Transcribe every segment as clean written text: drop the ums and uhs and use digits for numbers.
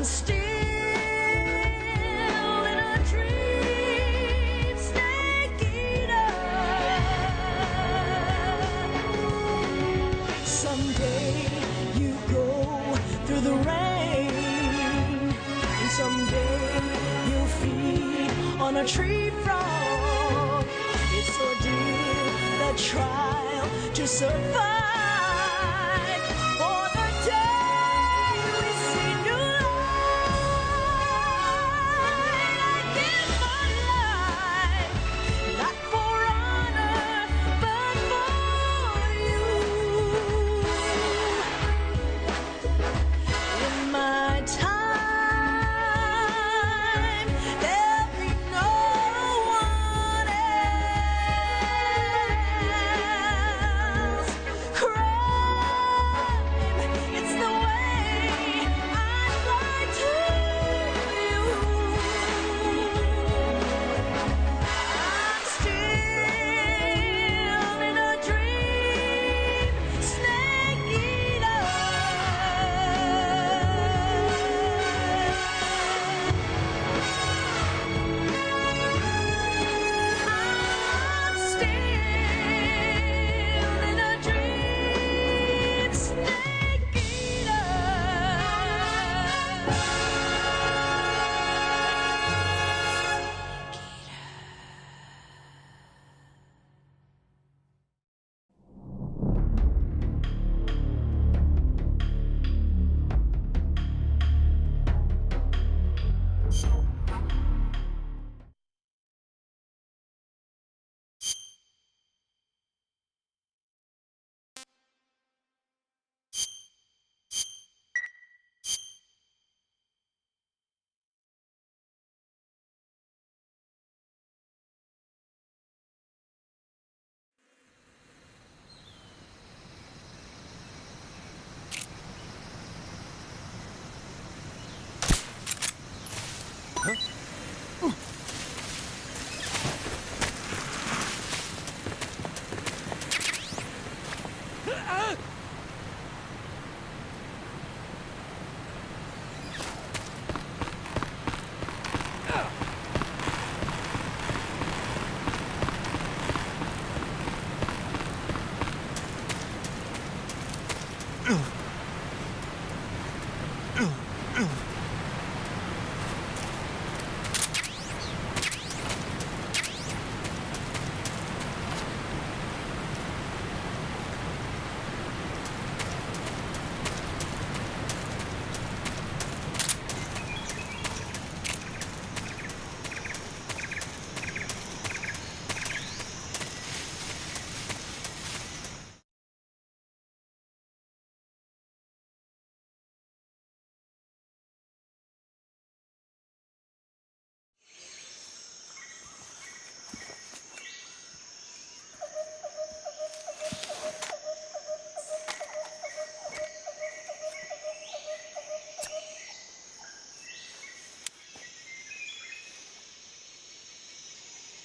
still in a dream, snake eater. Someday you go through the rain, and someday you'll feed on a tree frog. It's ordeal, the trial to survive. For the day we see new light, I give my life, not for honor, but for you. In my time, there'll be no one else. Crime, it's the way I'd lie to you. I'm still in a dream, snake eater. I'm still in a dream, snake eater.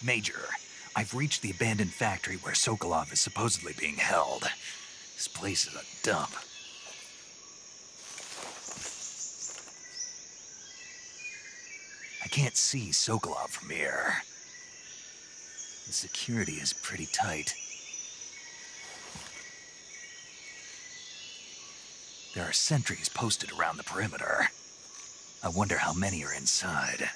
Major, I've reached the abandoned factory where Sokolov is supposedly being held. This place is a dump. I can't see Sokolov from here. The security is pretty tight. There are sentries posted around the perimeter. I wonder how many are inside.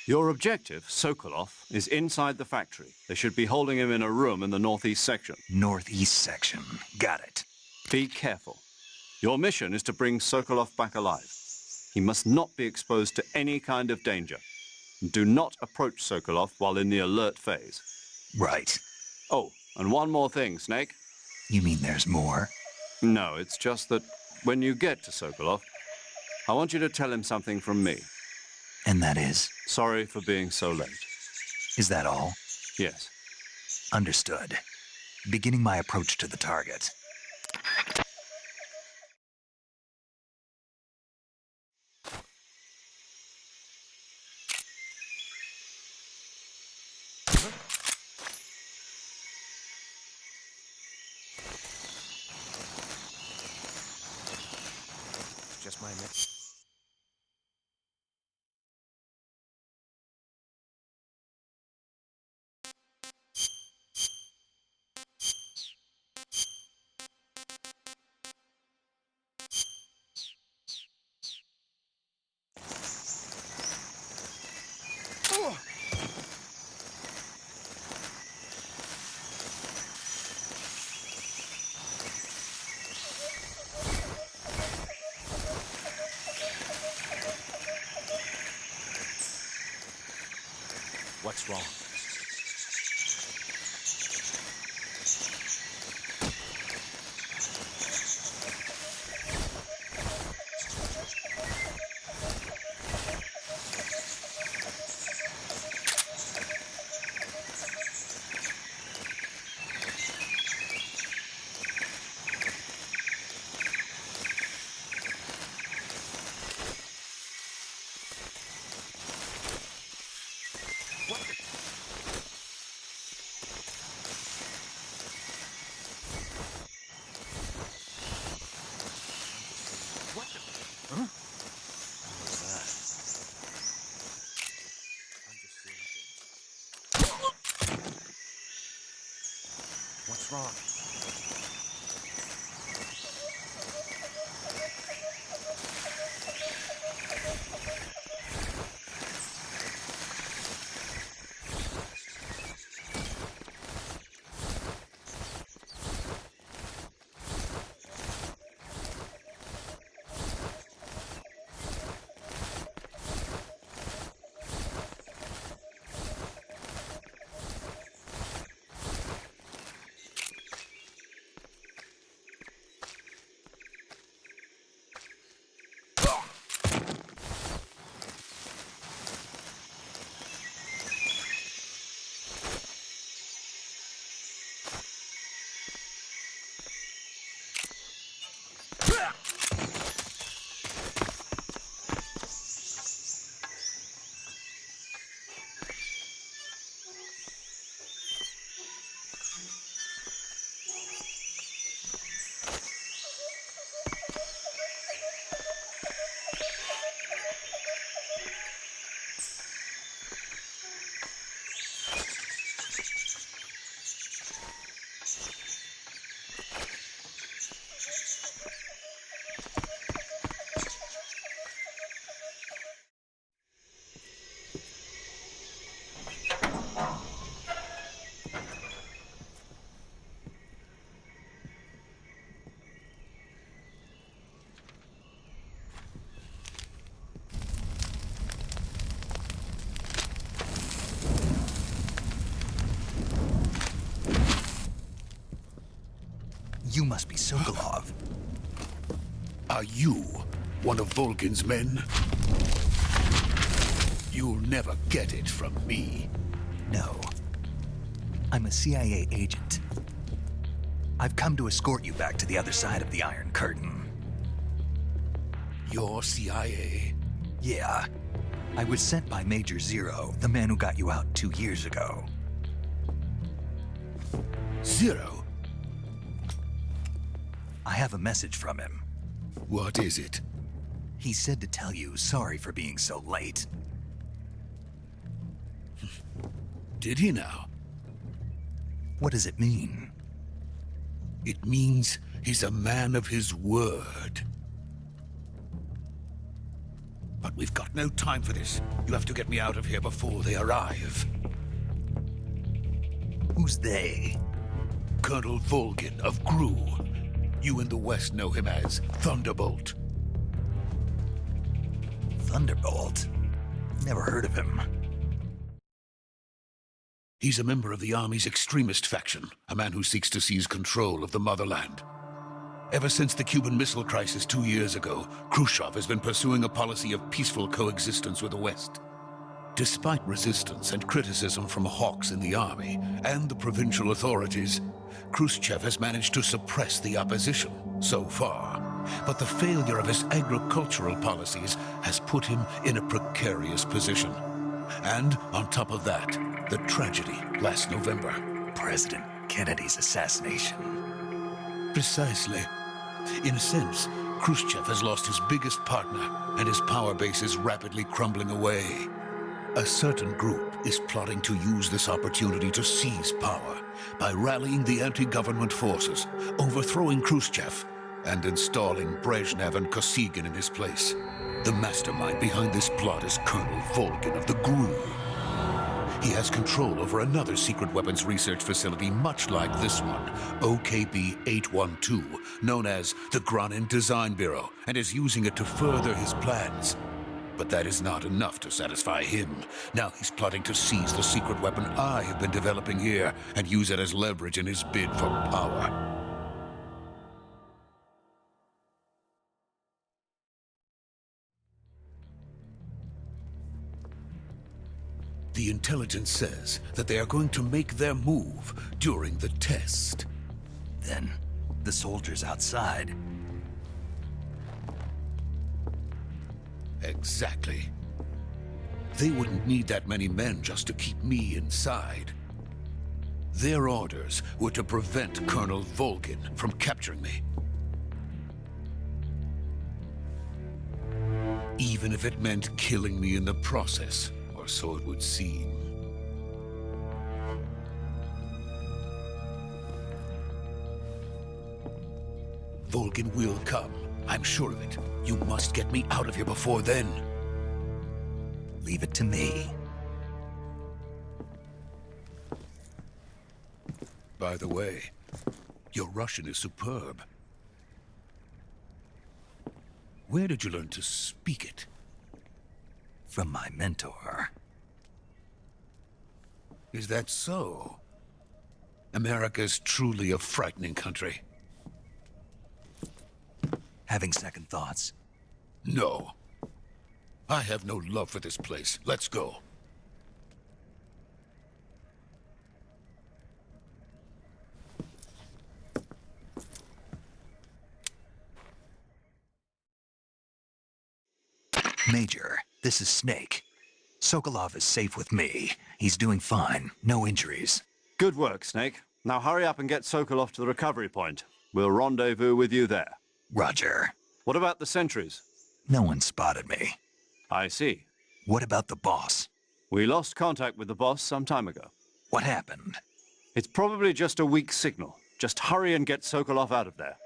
Your objective, Sokolov, is inside the factory. They should be holding him in a room in the northeast section. Northeast section. Got it. Be careful. Your mission is to bring Sokolov back alive. He must not be exposed to any kind of danger. Do not approach Sokolov while in the alert phase. Right. Oh, and one more thing, Snake. You mean there's more? No, it's just that when you get to Sokolov, I want you to tell him something from me. And that is? Sorry for being so late. Is that all? Yes. Understood. Beginning my approach to the target. just my What's wrong? What's wrong? You must be Sokolov. Are you one of Volgin's men? You'll never get it from me. No. I'm a CIA agent. I've come to escort you back to the other side of the Iron Curtain. You're CIA? Yeah. I was sent by Major Zero, the man who got you out 2 years ago. Zero? I have a message from him. What is it? He said to tell you sorry for being so late. Did he now? What does it mean? It means he's a man of his word. But we've got no time for this. You'll have to get me out of here before they arrive. Who's they? Colonel Volgin of Gru. You in the West know him as Thunderbolt. Thunderbolt? Never heard of him. He's a member of the Army's extremist faction, a man who seeks to seize control of the motherland. Ever since the Cuban Missile Crisis 2 years ago, Khrushchev has been pursuing a policy of peaceful coexistence with the West. Despite resistance and criticism from hawks in the army and the provincial authorities, Khrushchev has managed to suppress the opposition so far. But the failure of his agricultural policies has put him in a precarious position. And on top of that, the tragedy last November. President Kennedy's assassination. Precisely. In a sense, Khrushchev has lost his biggest partner, and his power base is rapidly crumbling away. A certain group is plotting to use this opportunity to seize power by rallying the anti-government forces, overthrowing Khrushchev, and installing Brezhnev and Kosygin in his place. The mastermind behind this plot is Colonel Volgin of the GRU. He has control over another secret weapons research facility much like this one, OKB-812, known as the Granin Design Bureau, and is using it to further his plans. But that is not enough to satisfy him. Now he's plotting to seize the secret weapon I have been developing here and use it as leverage in his bid for power. The intelligence says that they are going to make their move during the test. Then, the soldiers outside. Exactly. They wouldn't need that many men just to keep me inside. Their orders were to prevent Colonel Volgin from capturing me. Even if it meant killing me in the process, or so it would seem. Volgin will come. I'm sure of it. You must get me out of here before then. Leave it to me. By the way, your Russian is superb. Where did you learn to speak it? From my mentor. Is that so? America's truly a frightening country. Having second thoughts? No. I have no love for this place. Let's go. Major, this is Snake. Sokolov is safe with me. He's doing fine. No injuries. Good work, Snake. Now hurry up and get Sokolov to the recovery point. We'll rendezvous with you there. Roger. What about the sentries? No one spotted me. I see. What about the boss? We lost contact with the boss some time ago. What happened? It's probably just a weak signal. Just hurry and get Sokolov out of there.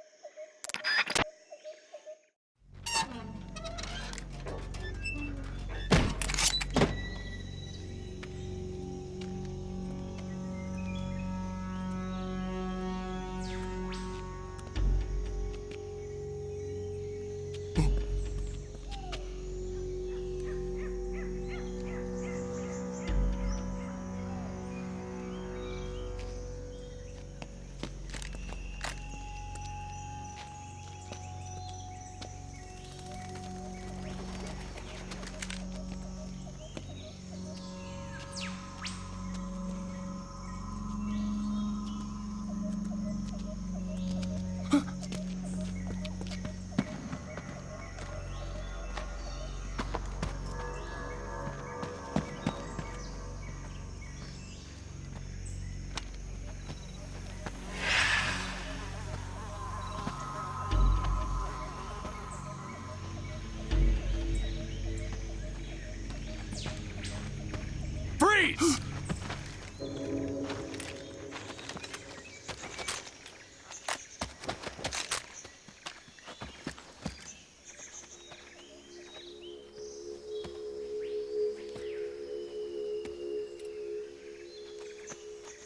Freeze!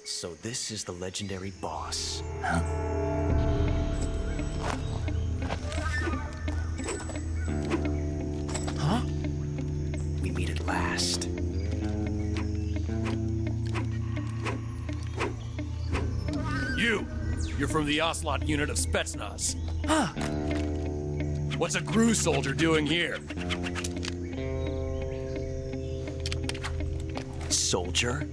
So this is the legendary boss. Huh? We meet at last. You're from the Ocelot unit of Spetsnaz. Huh. What's a GRU soldier doing here? Soldier?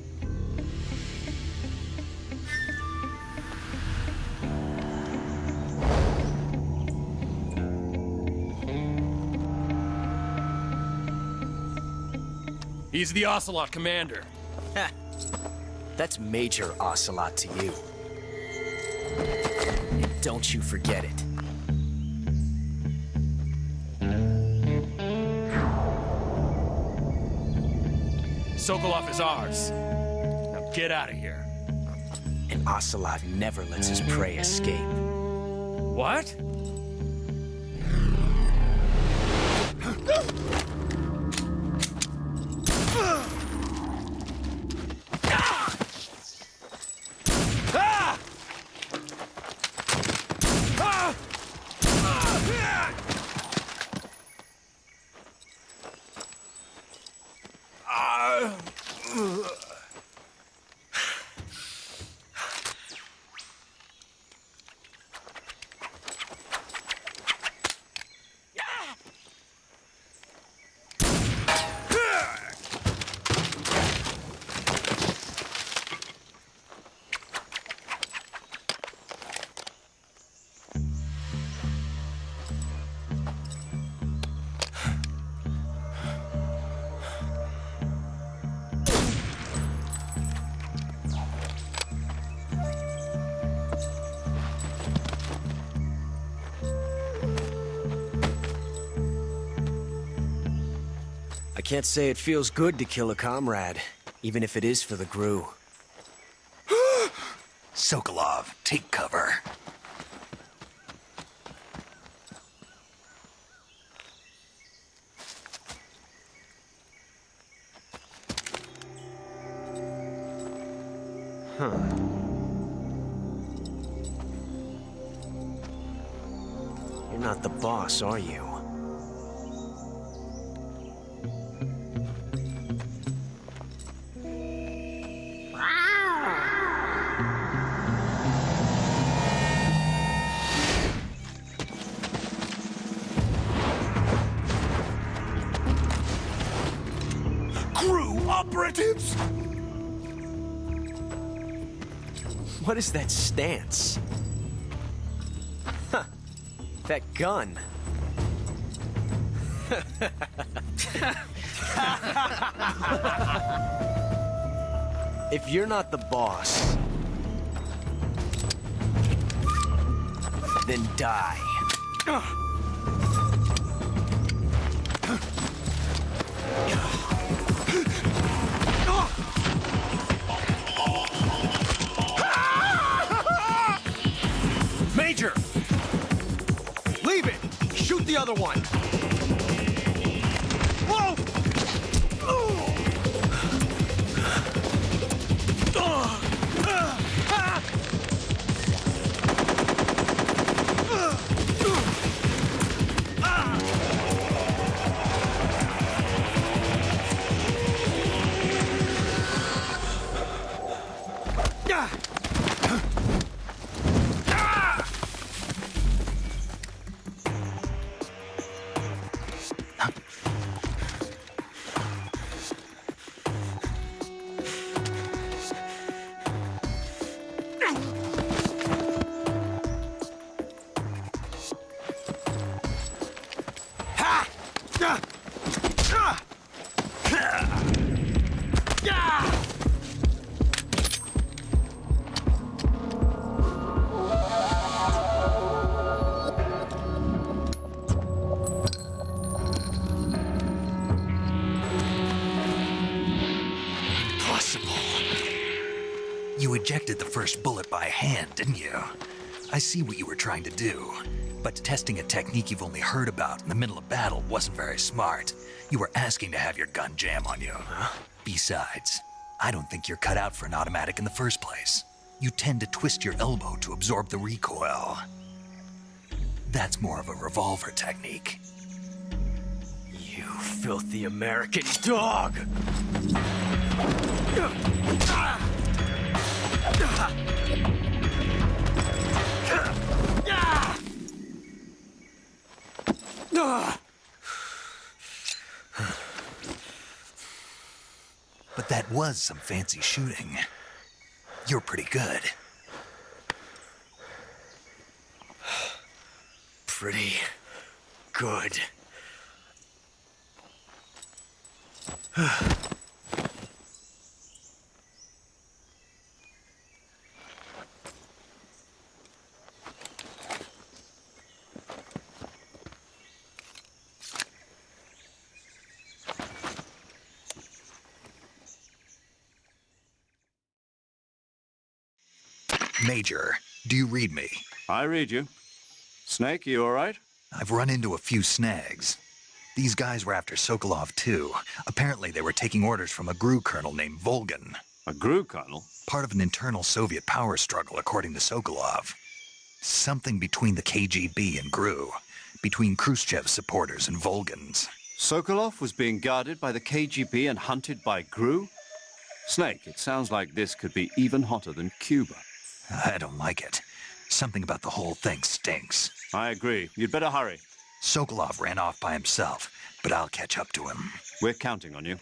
He's the Ocelot commander. Heh. That's Major Ocelot to you. And don't you forget it. Sokolov is ours. Now get out of here. And Ocelot never lets his prey escape. What? I can't say it feels good to kill a comrade, even if it is for the Gru. Sokolov, take cover. You're not the boss, are you? Crew operatives! What is that stance? Huh. That gun. If you're not the boss, then die. Major! Leave it! Shoot the other one! Whoa! You ejected the first bullet by hand, didn't you? I see what you were trying to do, but testing a technique you've only heard about in the middle of battle wasn't very smart. You were asking to have your gun jam on you. Besides, I don't think you're cut out for an automatic in the first place. You tend to twist your elbow to absorb the recoil. That's more of a revolver technique. You filthy American dog! But that was some fancy shooting. You're pretty good. Pretty good. Major, do you read me? I read you. Snake, you all right? I've run into a few snags. These guys were after Sokolov, too. Apparently, they were taking orders from a GRU colonel named Volgan. A GRU colonel? Part of an internal Soviet power struggle, according to Sokolov. Something between the KGB and GRU. Between Khrushchev's supporters and Volgan's. Sokolov was being guarded by the KGB and hunted by GRU? Snake, it sounds like this could be even hotter than Cuba. I don't like it. Something about the whole thing stinks. I agree. You'd better hurry. Sokolov ran off by himself, but I'll catch up to him. We're counting on you.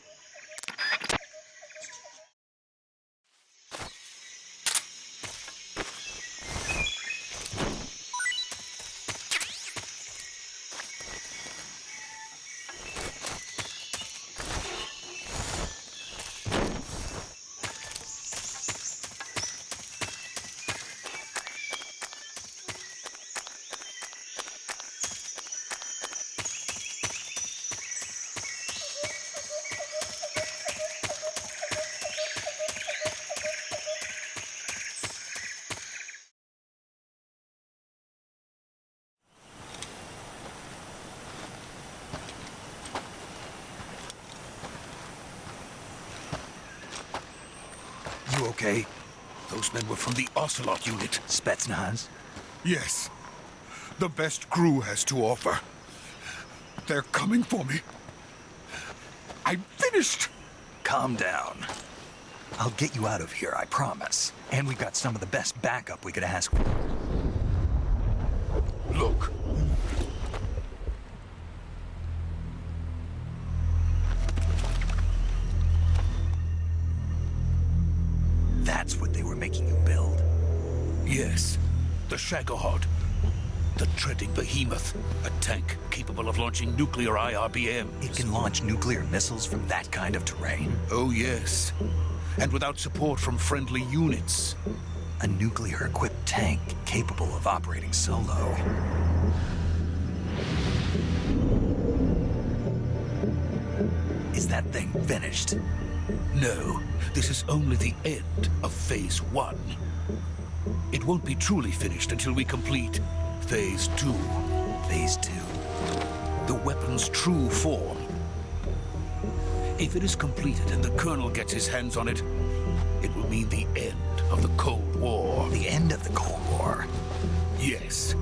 You okay? Those men were from the Ocelot unit. Spetsnaz? Yes. The best GRU has to offer. They're coming for me. I'm finished. Calm down. I'll get you out of here, I promise. And we've got some of the best backup we could ask. Look. That's what they were making you build. Yes. The Shagohod. The treading behemoth. A tank capable of launching nuclear IRBM. It can launch nuclear missiles from that kind of terrain. Oh, yes. And without support from friendly units. A nuclear-equipped tank capable of operating solo. Is that thing finished? No, this is only the end of Phase 1. It won't be truly finished until we complete Phase 2. Phase 2. The weapon's true form. If it is completed and the Colonel gets his hands on it, it will mean the end of the Cold War. The end of the Cold War? Yes.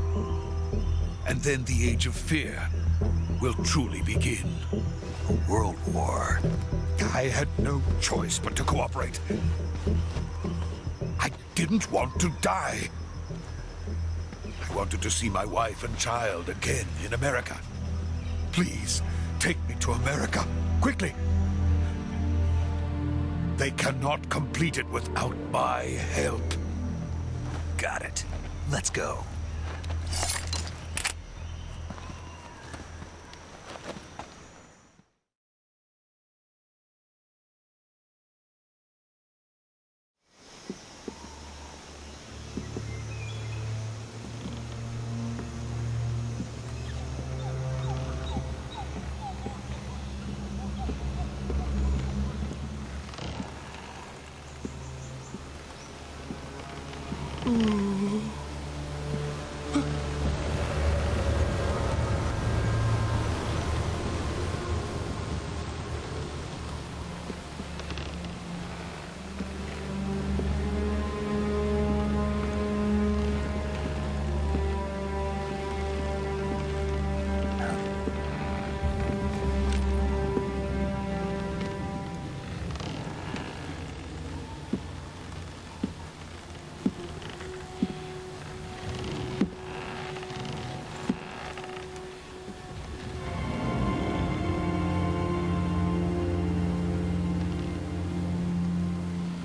And then the Age of Fear will truly begin. A world war. I had no choice but to cooperate. I didn't want to die. I wanted to see my wife and child again in America. Please, take me to America, quickly. They cannot complete it without my help. Got it. Let's go.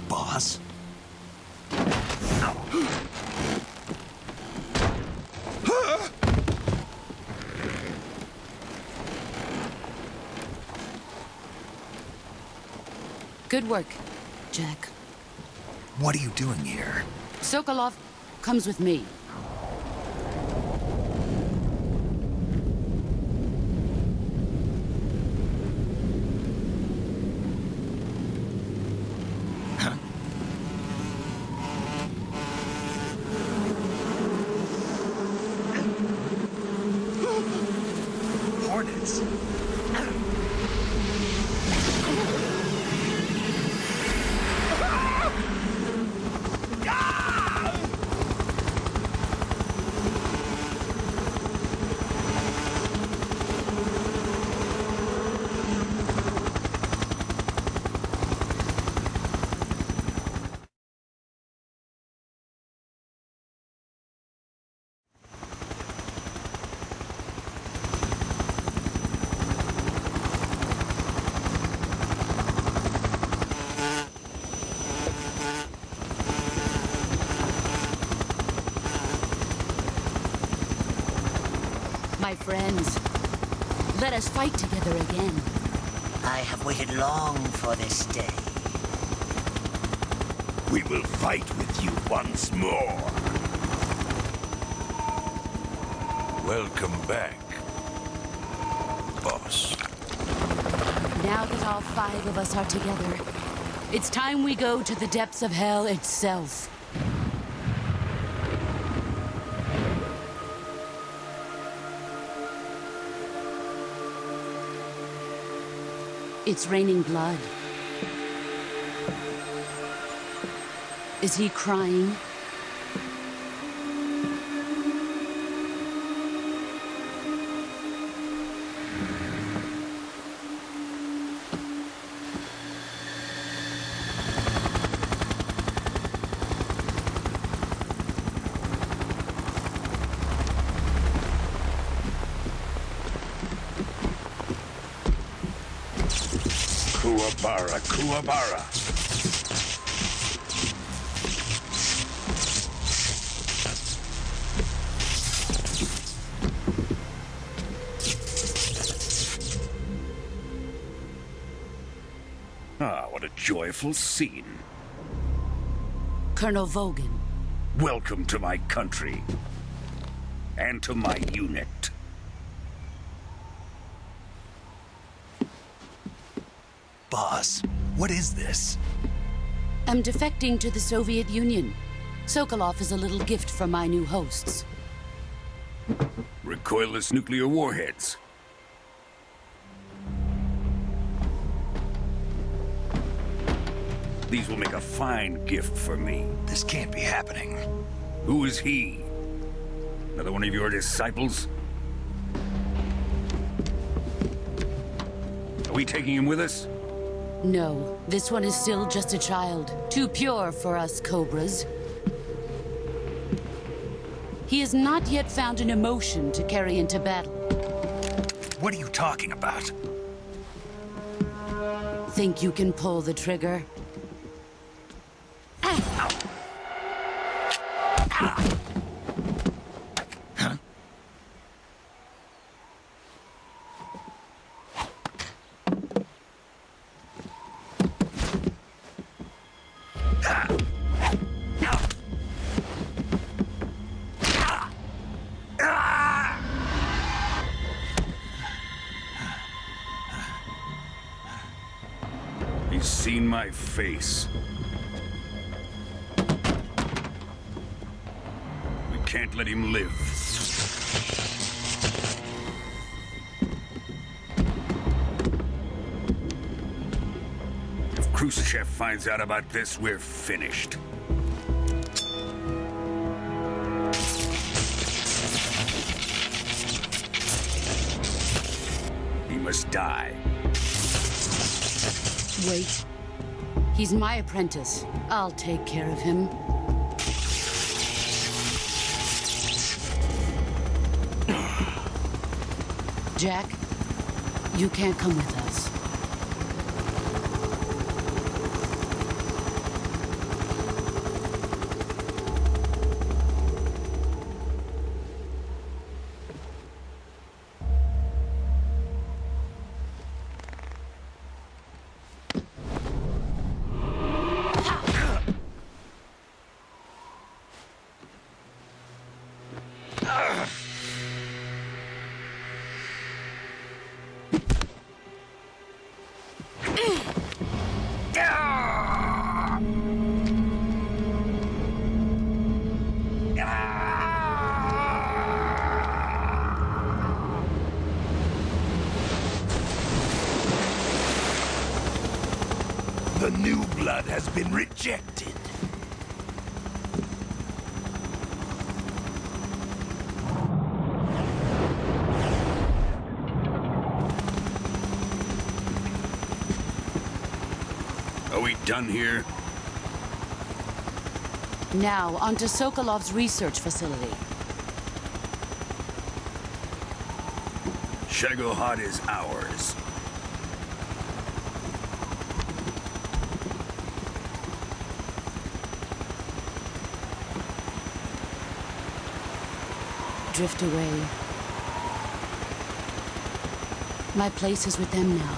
Boss? Good work, Jack. What are you doing here? Sokolov comes with me. minutes. My friends, let us fight together again. I have waited long for this day. We will fight with you once more. Welcome back, boss. Now that all 5 of us are together, it's time we go to the depths of hell itself. It's raining blood. Is he crying? Kuwabara, Kuwabara. Ah, what a joyful scene. Colonel Vogan. Welcome to my country. And to my unit. Boss, what is this? I'm defecting to the Soviet Union. Sokolov is a little gift from my new hosts. Recoilless nuclear warheads. These will make a fine gift for me. This can't be happening. Who is he? Another one of your disciples? Are we taking him with us? No, this one is still just a child. Too pure for us Cobras. He has not yet found an emotion to carry into battle. What are you talking about? Think you can pull the trigger? He's seen my face. We can't let him live. If Khrushchev finds out about this, we're finished. He must die. Wait. He's my apprentice. I'll take care of him. Jack, you can't come with us. new blood has been rejected. Are we done here? Now, onto Sokolov's research facility. Shagohod is ours. Drift away. My place is with them now.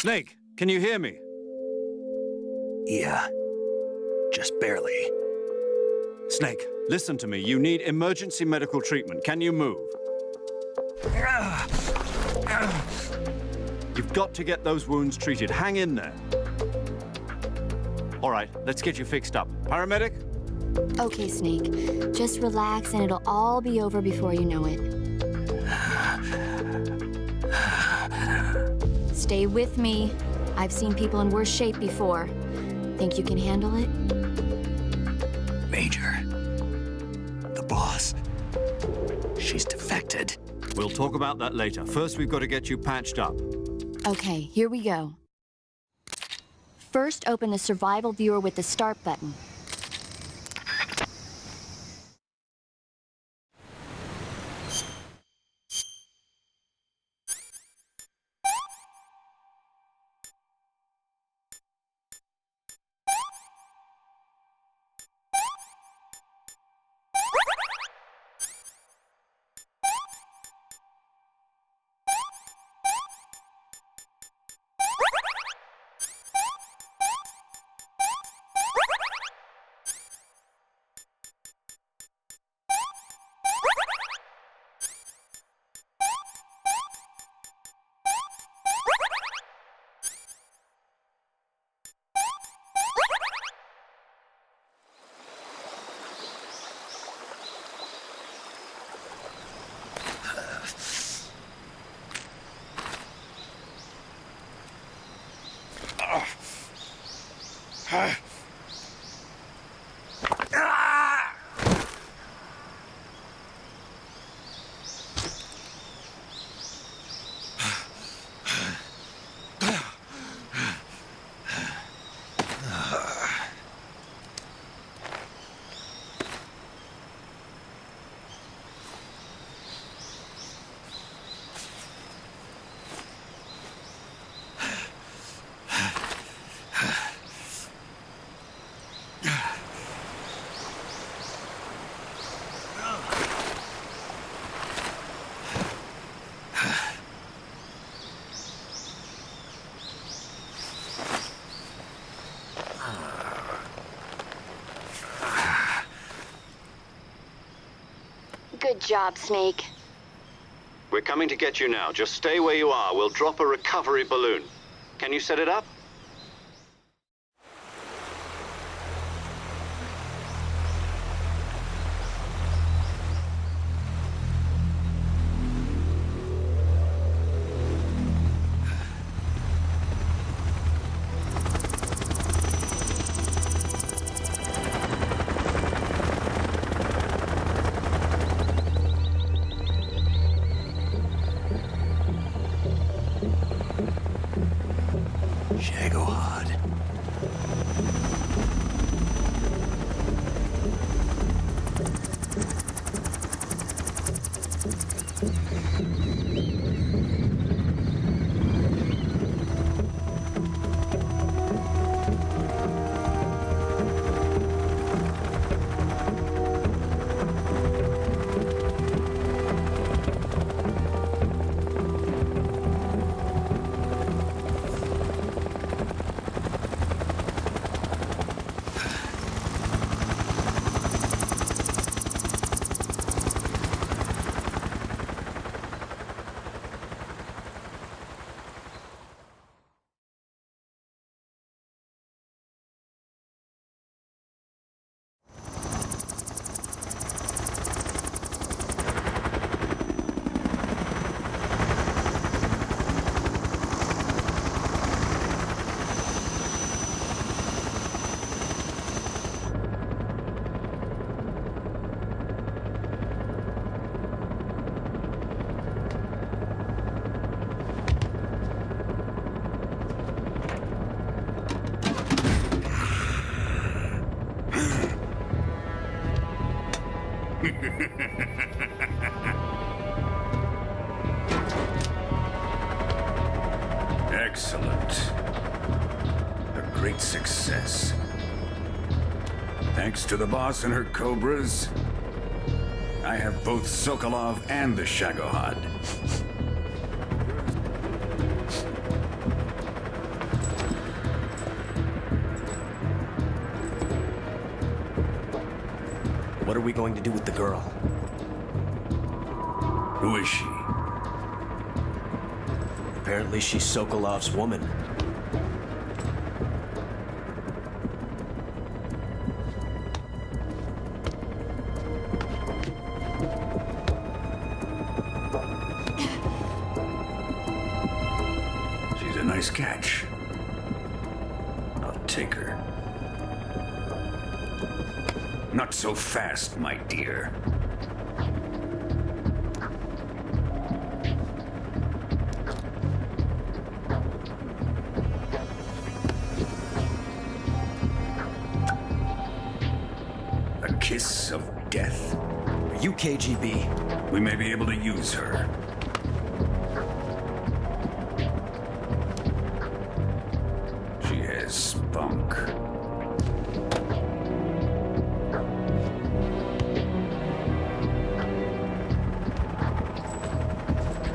Snake, can you hear me? Yeah. Just barely. Snake, listen to me. You need emergency medical treatment. Can you move? You've got to get those wounds treated. Hang in there. All right, let's get you fixed up. Paramedic? Okay, Snake. Just relax and it'll all be over before you know it. Stay with me. I've seen people in worse shape before. Think you can handle it? Major. The boss. She's defected. We'll talk about that later. First, we've got to get you patched up. Okay, here we go. First, open the survival viewer with the start button. Good job, Snake. We're coming to get you now. Just stay where you are. We'll drop a recovery balloon. Can you set it up? Shit. Excellent. A great success. Thanks to the boss and her cobras, I have both Sokolov and the Shagohod. What are we going to do with the girl? Who is she? Apparently she's Sokolov's woman. She's a nice catch. I'll take her. Not so fast, my dear. A kiss of death. Are you KGB? We may be able to use her. She has spunk.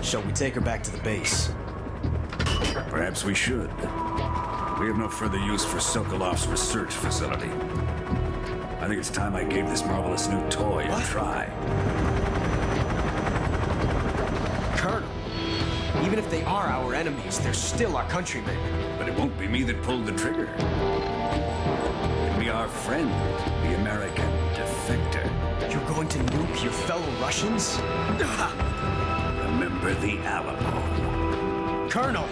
Shall we take her back to the base? Perhaps we should. We have no further use for Sokolov's research facility. I think it's time I gave this marvelous new toy a try. Colonel, even if they are our enemies, they're still our countrymen. But it won't be me that pulled the trigger. It'll be our friend, the American defector. You're going to nuke your fellow Russians? Remember the Alamo. Colonel!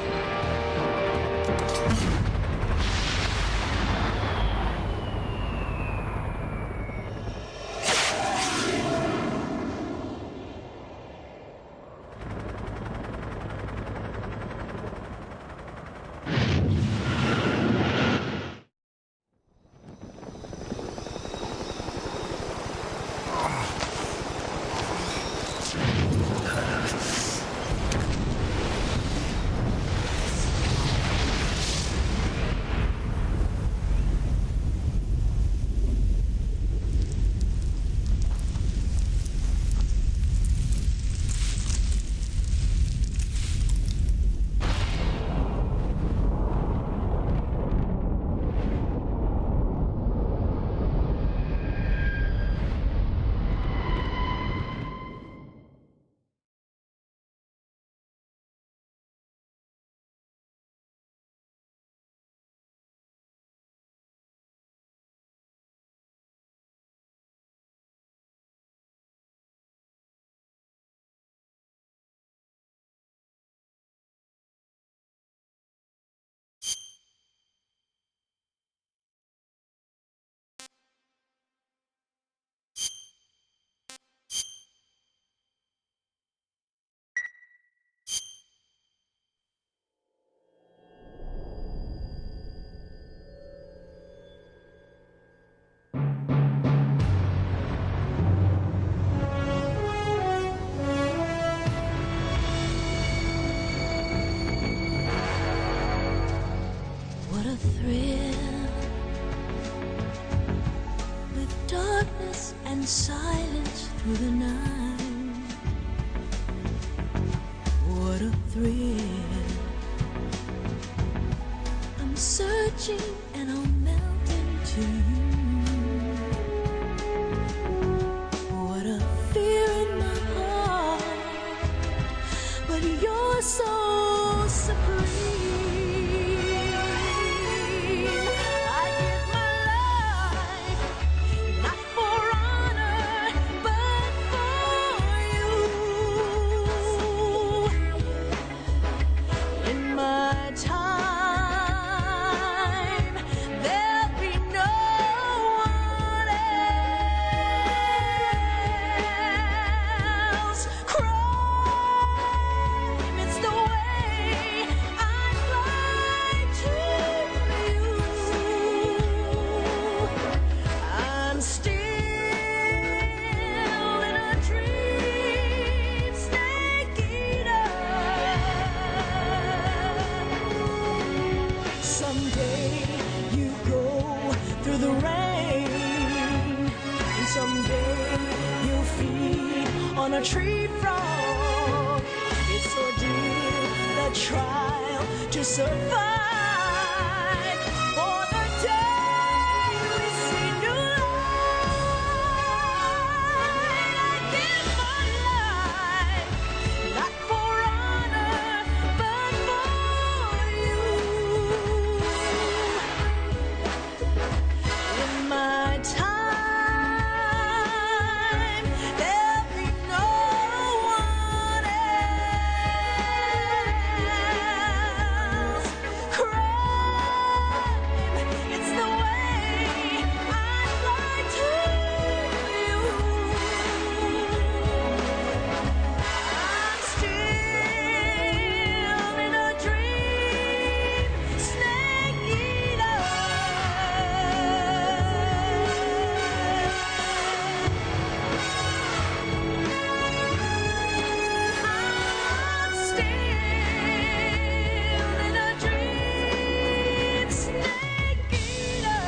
What a thrill, with darkness and silence through the night. What a thrill, I'm searching and I'll melt into you. What a fear in my heart, but you're so supreme. on a tree frog. It's ordeal, the trial to survive. For the day we see new light, I give my life, not for honor, but for you. In my time, there'll be no one else. Crime, it's the way I lie to you. I'm still in a dream, snake eater. I'm still in a dream, snake eater.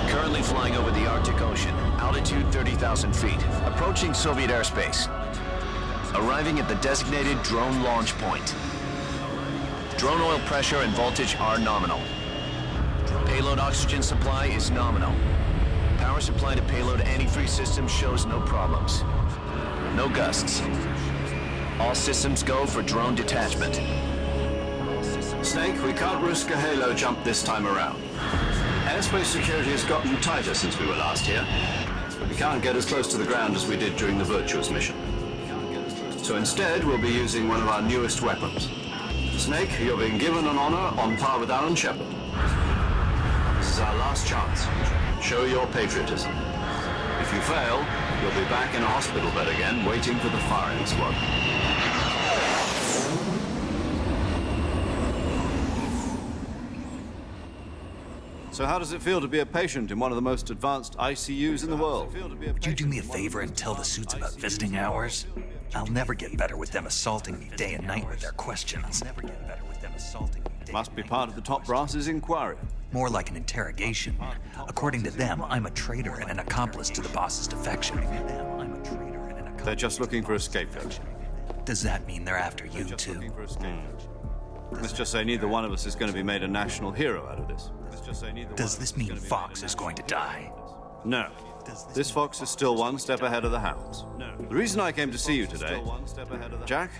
Currently flying over the Arctic Ocean, altitude 30,000 feet, approaching Soviet airspace. Arriving at the designated drone launch point. Drone oil pressure and voltage are nominal. Payload oxygen supply is nominal. Power supply to payload antifreeze system shows no problems. No gusts. All systems go for drone detachment. Snake, we can't risk a halo jump this time around. Airspace security has gotten tighter since we were last here. We can't get as close to the ground as we did during the Virtuous mission. So instead, we'll be using one of our newest weapons. Snake, you're being given an honor on par with Alan Shepard. This is our last chance. Show your patriotism. If you fail, you'll be back in a hospital bed again, waiting for the firing squad. So how does it feel to be a patient in one of the most advanced ICUs in the world? Would you do me a favor and tell the suits about visiting hours? I'll never get better with them assaulting me day and night with their questions. Must be part of the top brass's inquiry. More like an interrogation. According to them, I'm a traitor and an accomplice to the boss's defection. They're just looking for a scapegoat. Does that mean they're after you too? Let's just say neither one of us is going to be made a national hero out of this. Does this mean Fox is going to die? No. This Fox is still one step ahead of the Hounds. The reason I came to see you today, Jack,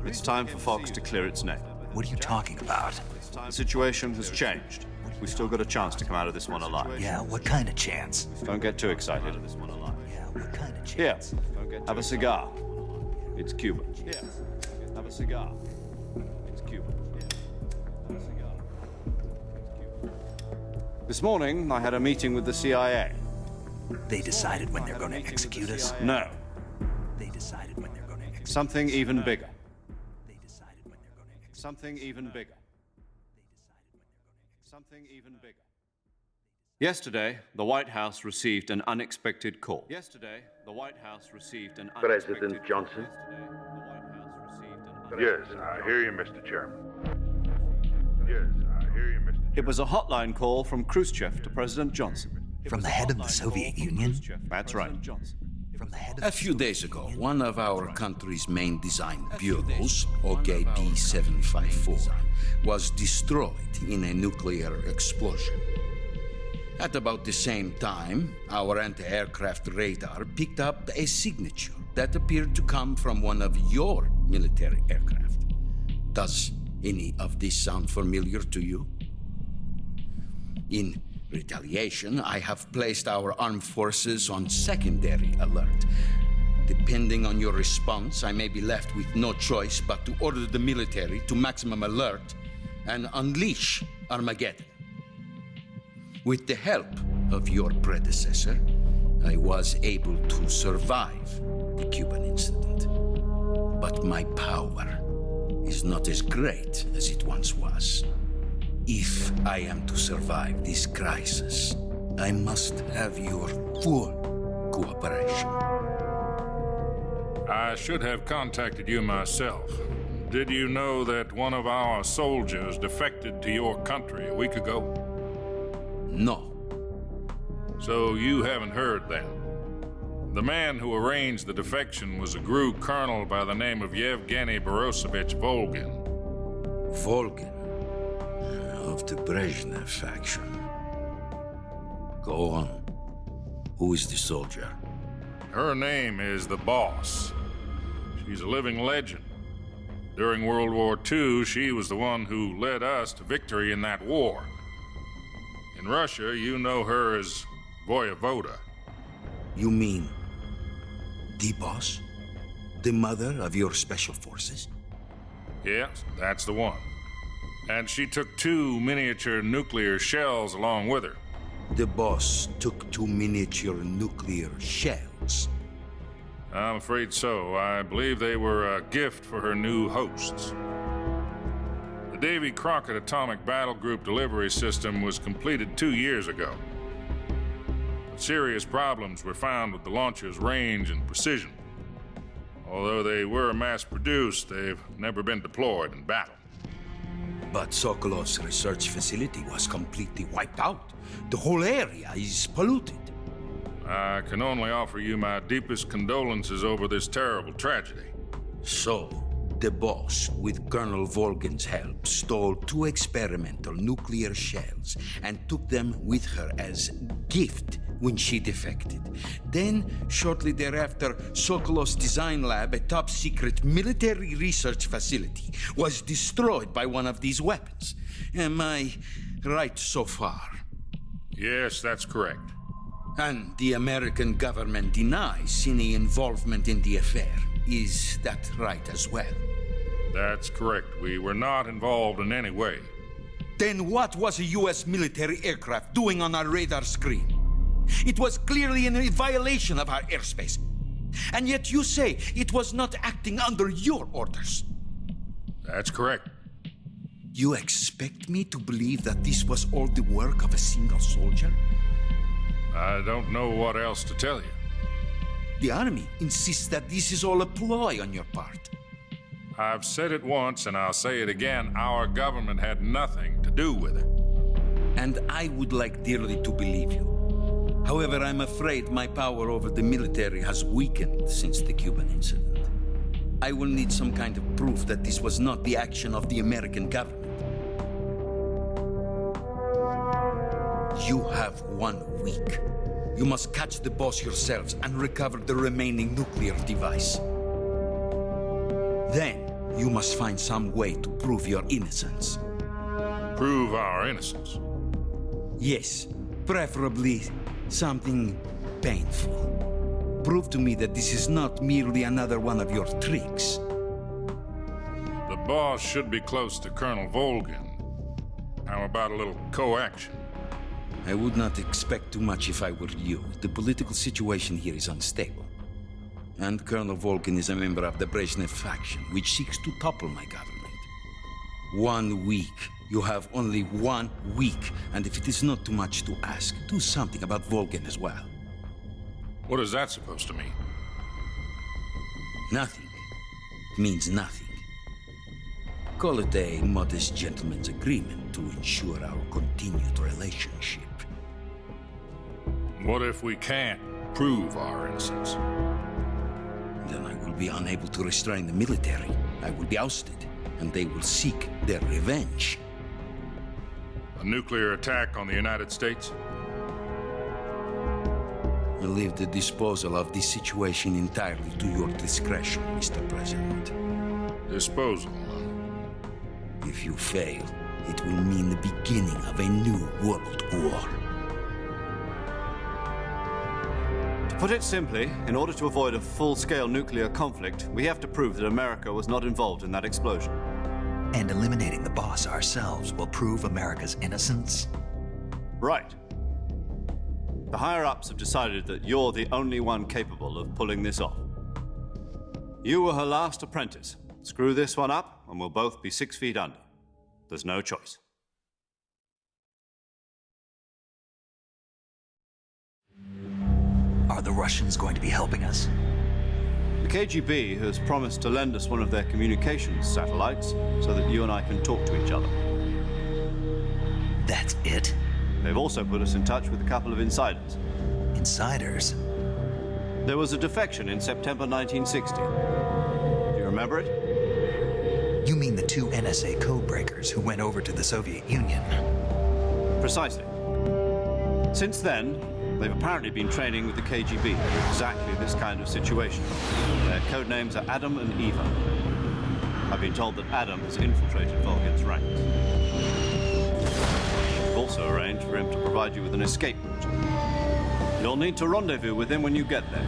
it's time for Fox to clear its name. What are you talking about? The situation has changed. We've still got a chance to come out of this one alive. Yeah, what kind of chance? Don't get too excited. Yeah, what kind of Here, chance? have a cigar. It's Cuban. Here, have a cigar. It's Cuban. This morning, I had a meeting with the CIA. They decided when they're going to execute us? No. They decided when they're going to execute Something even bigger. They decided when they're going to execute Something even bigger. Something even bigger. Yesterday, the White House received an unexpected call. Yesterday, the White House received an unexpected President Johnson? Yesterday, the White House received an Yes, I hear you, Mr. Chairman. Yes, I hear you, Mr. Chairman. It was a hotline call from Khrushchev to President Johnson. From the head of the Soviet Union? That's right. From the head of A few days ago, one of our country's main design bureaus, OKB 754, was destroyed in a nuclear explosion. At about the same time, our anti-aircraft radar picked up a signature that appeared to come from one of your military aircraft. Does any of this sound familiar to you? In retaliation, I have placed our armed forces on secondary alert. Depending on your response, I may be left with no choice but to order the military to maximum alert and unleash Armageddon. With the help of your predecessor, I was able to survive the Cuban incident. But my power is not as great as it once was. If I am to survive this crisis, I must have your full cooperation. I should have contacted you myself. Did you know that one of our soldiers defected to your country a week ago? No. So you haven't heard then? The man who arranged the defection was a GRU colonel by the name of Yevgeny Borosovich Volgin. Volgin? Of the Brezhnev faction. Go on. Who is the soldier? Her name is the Boss. She's a living legend. During World War II, she was the one who led us to victory in that war. In Russia, you know her as Voyevoda. You mean the Boss? The mother of your special forces? Yes, that's the one. And she took 2 miniature nuclear shells along with her. The Boss took 2 miniature nuclear shells? I'm afraid so. I believe they were a gift for her new hosts. The Davy Crockett Atomic Battle Group delivery system was completed 2 years ago. But serious problems were found with the launcher's range and precision. Although they were mass-produced, they've never been deployed in battle. But Sokolov's research facility was completely wiped out. The whole area is polluted. I can only offer you my deepest condolences over this terrible tragedy. So, the Boss, with Colonel Volgin's help, stole 2 experimental nuclear shells and took them with her as gift when she defected. Then, shortly thereafter, Sokolov's design lab, a top-secret military research facility, was destroyed by one of these weapons. Am I right so far? Yes, that's correct. And the American government denies any involvement in the affair. Is that right as well? That's correct. We were not involved in any way. Then what was a U.S. military aircraft doing on our radar screen? It was clearly in a violation of our airspace. And yet you say it was not acting under your orders. That's correct. You expect me to believe that this was all the work of a single soldier? I don't know what else to tell you. The Army insists that this is all a ploy on your part. I've said it once and I'll say it again. Our government had nothing to do with it. And I would like dearly to believe you. However, I'm afraid my power over the military has weakened since the Cuban incident. I will need some kind of proof that this was not the action of the American government. You have 1 week. You must catch the Boss yourselves and recover the remaining nuclear device. Then, you must find some way to prove your innocence. Prove our innocence? Yes, preferably something painful. Prove to me that this is not merely another one of your tricks. The Boss should be close to Colonel Volgin. How about a little co-action? I would not expect too much if I were you. The political situation here is unstable. And Colonel Volgin is a member of the Brezhnev faction, which seeks to topple my government. 1 week. You have only 1 week. And if it is not too much to ask, do something about Volgin as well. What is that supposed to mean? Nothing. It means nothing. Call it a modest gentleman's agreement to ensure our continued relationship. What if we can't prove our innocence? Then I will be unable to restrain the military. I will be ousted, and they will seek their revenge. A nuclear attack on the United States? I leave the disposal of this situation entirely to your discretion, Mr. President. Disposal, huh? If you fail, it will mean the beginning of a new world war. To put it simply, in order to avoid a full-scale nuclear conflict, we have to prove that America was not involved in that explosion. And eliminating the Boss ourselves will prove America's innocence? Right. The higher-ups have decided that you're the only one capable of pulling this off. You were her last apprentice. Screw this one up, and we'll both be 6 feet under. There's no choice. Are the Russians going to be helping us? The KGB has promised to lend us one of their communications satellites so that you and I can talk to each other. That's it? They've also put us in touch with a couple of insiders. Insiders? There was a defection in September 1960. Do you remember it? You mean the 2 NSA codebreakers who went over to the Soviet Union? Precisely. Since then, they've apparently been training with the KGB for exactly this kind of situation. Their code names are Adam and Eva. I've been told that Adam has infiltrated Volgin's ranks. We've also arranged for him to provide you with an escape route. You'll need to rendezvous with him when you get there.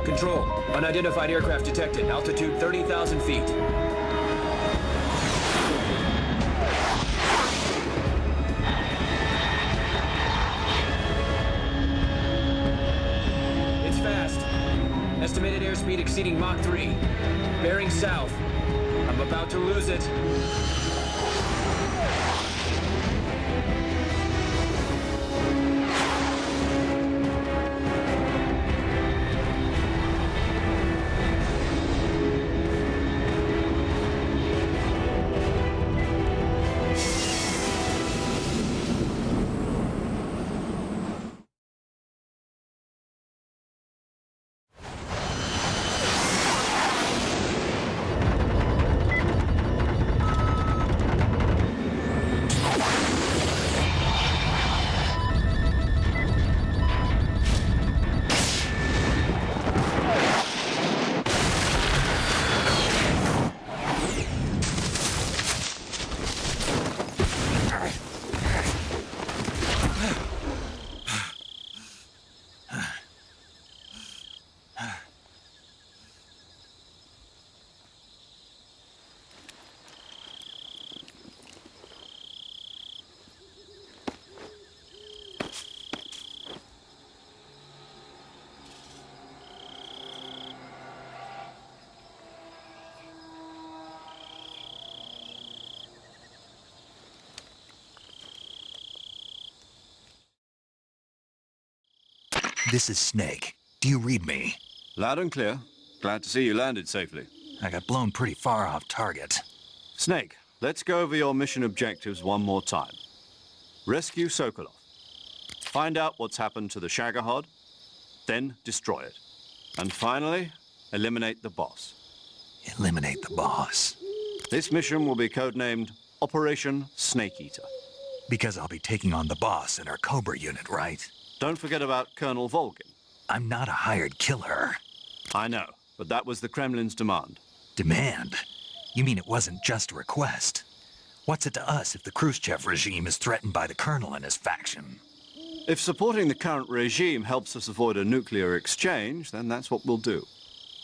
Control, unidentified aircraft detected. Altitude 30,000 feet. It's fast. Estimated airspeed exceeding Mach 3. Bearing south. I'm about to lose it. This is Snake. Do you read me? Loud and clear. Glad to see you landed safely. I got blown pretty far off target. Snake, let's go over your mission objectives one more time. Rescue Sokolov. Find out what's happened to the Shagohod, then destroy it. And finally, eliminate the boss. Eliminate the boss. This mission will be codenamed Operation Snake Eater. Because I'll be taking on the boss in our Cobra unit, right? Don't forget about Colonel Volgin. I'm not a hired killer. I know, but that was the Kremlin's demand. Demand? You mean it wasn't just a request? What's it to us if the Khrushchev regime is threatened by the Colonel and his faction? If supporting the current regime helps us avoid a nuclear exchange, then that's what we'll do.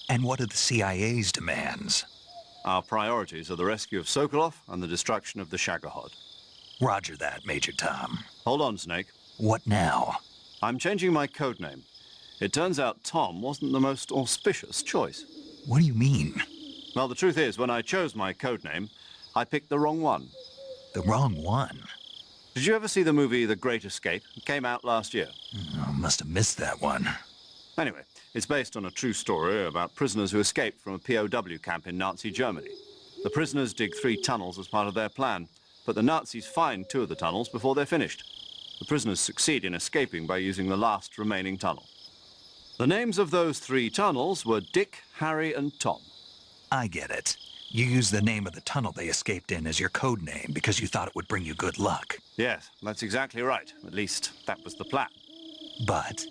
And what are the CIA's demands? Our priorities are the rescue of Sokolov and the destruction of the Shagohod. Roger that, Major Tom. Hold on, Snake. What now? I'm changing my codename. It turns out Tom wasn't the most auspicious choice. What do you mean? Well, the truth is, when I chose my codename, I picked the wrong one. The wrong one? Did you ever see the movie The Great Escape? It came out last year. I must have missed that one. Anyway, it's based on a true story about prisoners who escaped from a POW camp in Nazi Germany. The prisoners dig 3 tunnels as part of their plan, but the Nazis find 2 of the tunnels before they're finished. The prisoners succeed in escaping by using the last remaining tunnel. The names of those 3 tunnels were Dick, Harry, and Tom. I get it. You used the name of the tunnel they escaped in as your code name because you thought it would bring you good luck. Yes, that's exactly right. At least, that was the plan. But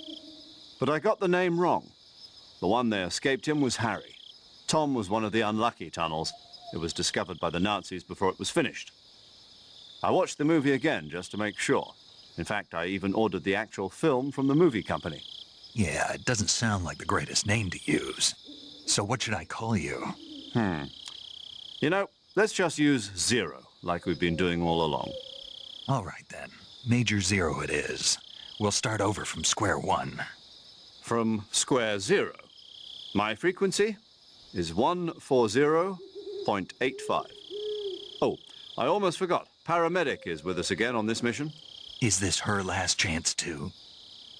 I got the name wrong. The one they escaped in was Harry. Tom was one of the unlucky tunnels. It was discovered by the Nazis before it was finished. I watched the movie again just to make sure. In fact, I even ordered the actual film from the movie company. Yeah, it doesn't sound like the greatest name to use. So what should I call you? You know, let's just use Zero, like we've been doing all along. All right, then. Major Zero it is. We'll start over from square one. From square zero. My frequency is 140.85. Oh, I almost forgot. Paramedic is with us again on this mission. Is this her last chance, too?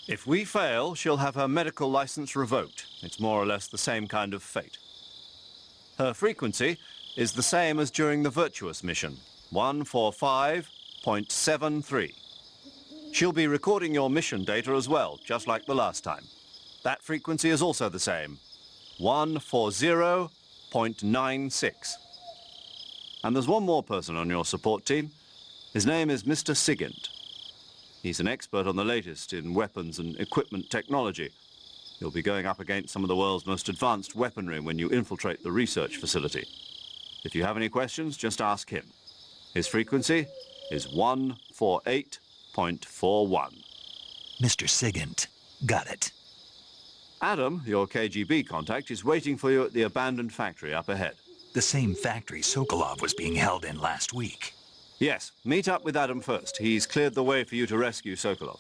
If we fail, she'll have her medical license revoked. It's more or less the same kind of fate. Her frequency is the same as during the Virtuous mission, 145.73. She'll be recording your mission data as well, just like the last time. That frequency is also the same, 140.96. And there's one more person on your support team. His name is Mr. Sigint. He's an expert on the latest in weapons and equipment technology. You'll be going up against some of the world's most advanced weaponry when you infiltrate the research facility. If you have any questions, just ask him. His frequency is 148.41. Mr. Sigint. Got it. Adam, your KGB contact, is waiting for you at the abandoned factory up ahead. The same factory Sokolov was being held in last week. Yes, meet up with Adam first. He's cleared the way for you to rescue Sokolov.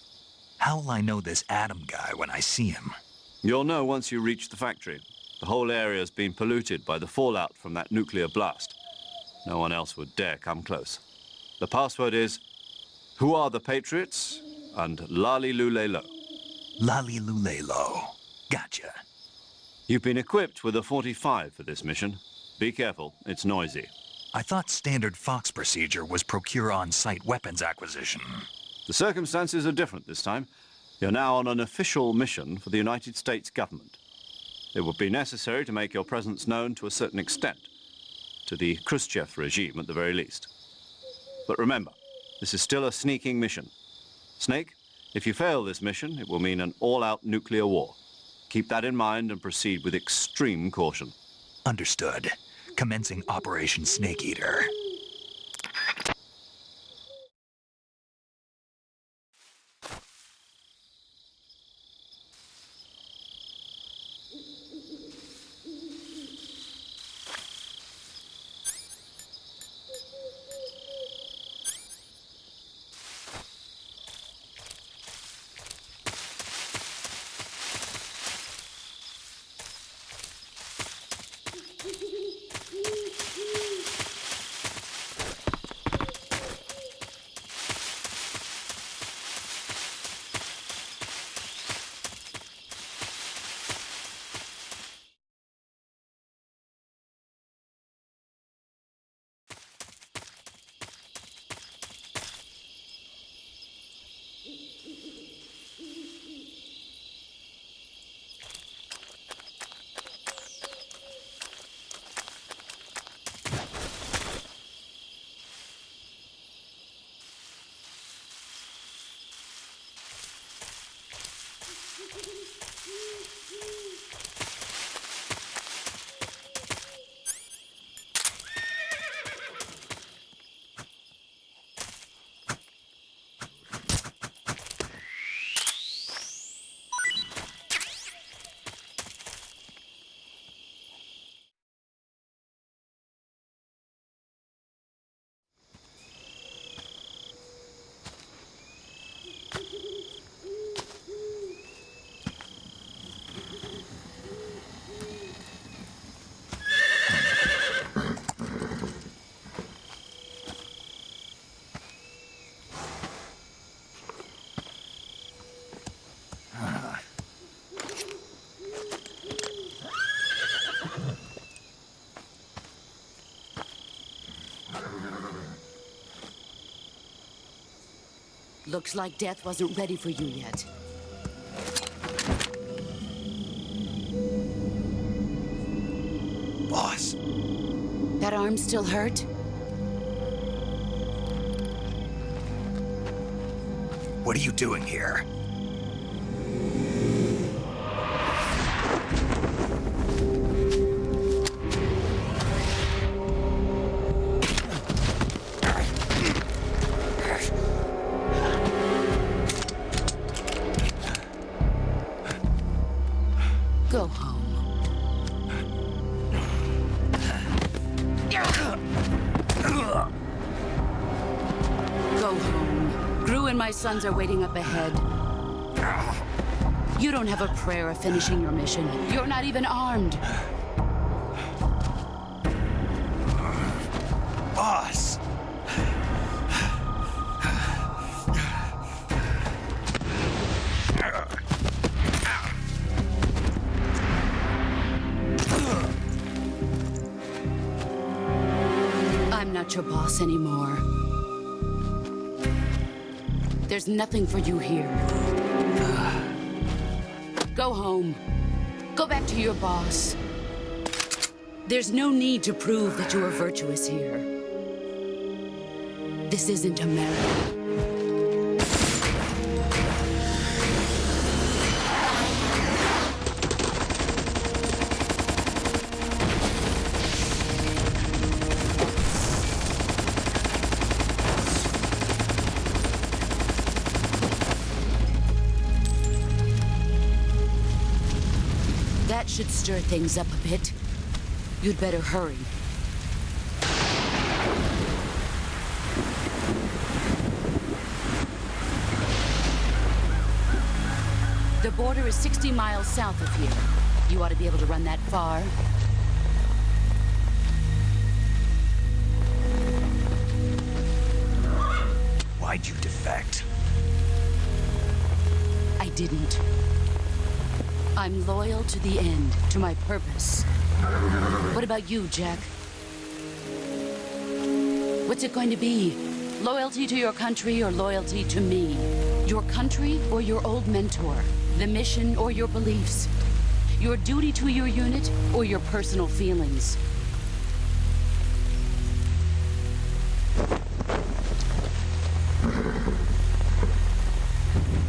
How will I know this Adam guy when I see him? You'll know once you reach the factory. The whole area's been polluted by the fallout from that nuclear blast. No one else would dare come close. The password is, "Who are the Patriots?" and "Lali Lule Lo." Lali Lule Lo. Gotcha. You've been equipped with a 45 for this mission. Be careful, it's noisy. I thought standard Fox procedure was procure on-site weapons acquisition. The circumstances are different this time. You're now on an official mission for the United States government. It would be necessary to make your presence known to a certain extent, to the Khrushchev regime at the very least. But remember, this is still a sneaking mission. Snake, if you fail this mission, it will mean an all-out nuclear war. Keep that in mind and proceed with extreme caution. Understood. Commencing Operation Snake Eater. Looks like death wasn't ready for you yet. Boss. That arm still hurt? What are you doing here? Go home. Go home. Gru and my sons are waiting up ahead. You don't have a prayer of finishing your mission. You're not even armed. Boss! I'm not your boss anymore. There's nothing for you here. Go home. Go back to your boss. There's no need to prove that you are virtuous here. This isn't America. That should stir things up a bit. You'd better hurry. The border is 60 miles south of here. You ought to be able to run that far. Why'd you defect? I didn't. I'm loyal to the end, to my purpose. What about you, Jack? What's it going to be? Loyalty to your country or loyalty to me? Your country or your old mentor? The mission or your beliefs? Your duty to your unit or your personal feelings?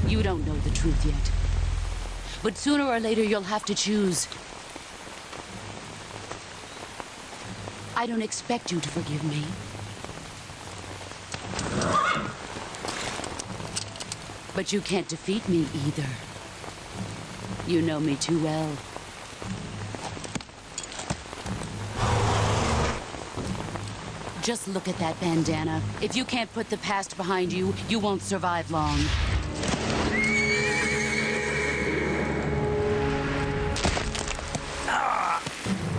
You don't know the truth yet. But sooner or later, you'll have to choose. I don't expect you to forgive me. But you can't defeat me either. You know me too well. Just look at that bandana. If you can't put the past behind you, you won't survive long.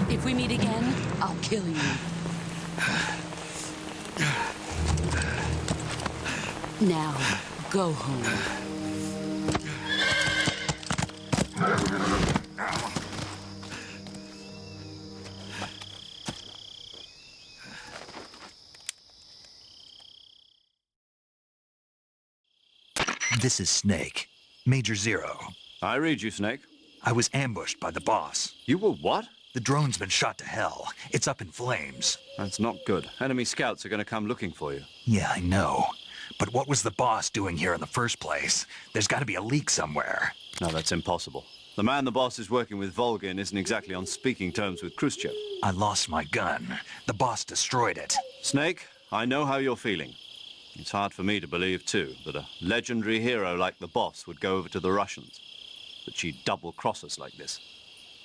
If we meet again, I'll kill you. Now, go home. This is Snake. Major Zero. I read you, Snake. I was ambushed by the boss. You were what? The drone's been shot to hell. It's up in flames. That's not good. Enemy scouts are going to come looking for you. Yeah, I know. But what was the boss doing here in the first place? There's got to be a leak somewhere. No, that's impossible. The man the boss is working with, Volgin, isn't exactly on speaking terms with Khrushchev. I lost my gun. The boss destroyed it. Snake, I know how you're feeling. It's hard for me to believe, too, that a legendary hero like the boss would go over to the Russians. That she'd double-cross us like this.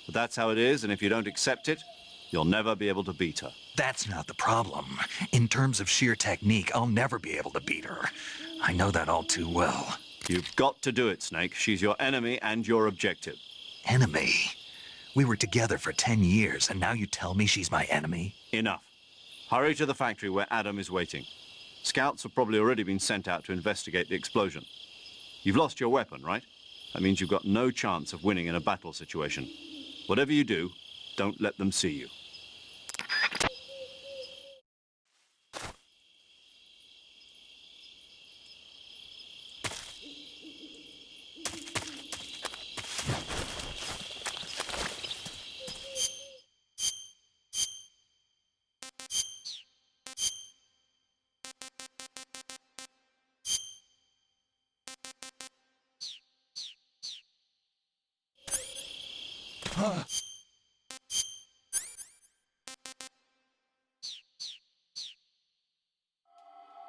But that's how it is, and if you don't accept it, you'll never be able to beat her. That's not the problem. In terms of sheer technique, I'll never be able to beat her. I know that all too well. You've got to do it, Snake. She's your enemy and your objective. Enemy? We were together for 10 years, and now you tell me she's my enemy? Enough. Hurry to the factory where Adam is waiting. Scouts have probably already been sent out to investigate the explosion. You've lost your weapon, right? That means you've got no chance of winning in a battle situation. Whatever you do, don't let them see you.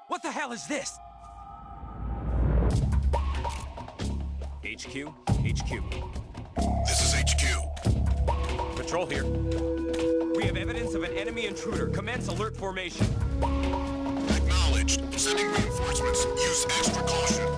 What the hell is this? HQ? HQ. This is HQ. Patrol here. We have evidence of an enemy intruder. Commence alert formation. Acknowledged. Sending reinforcements. Use extra caution.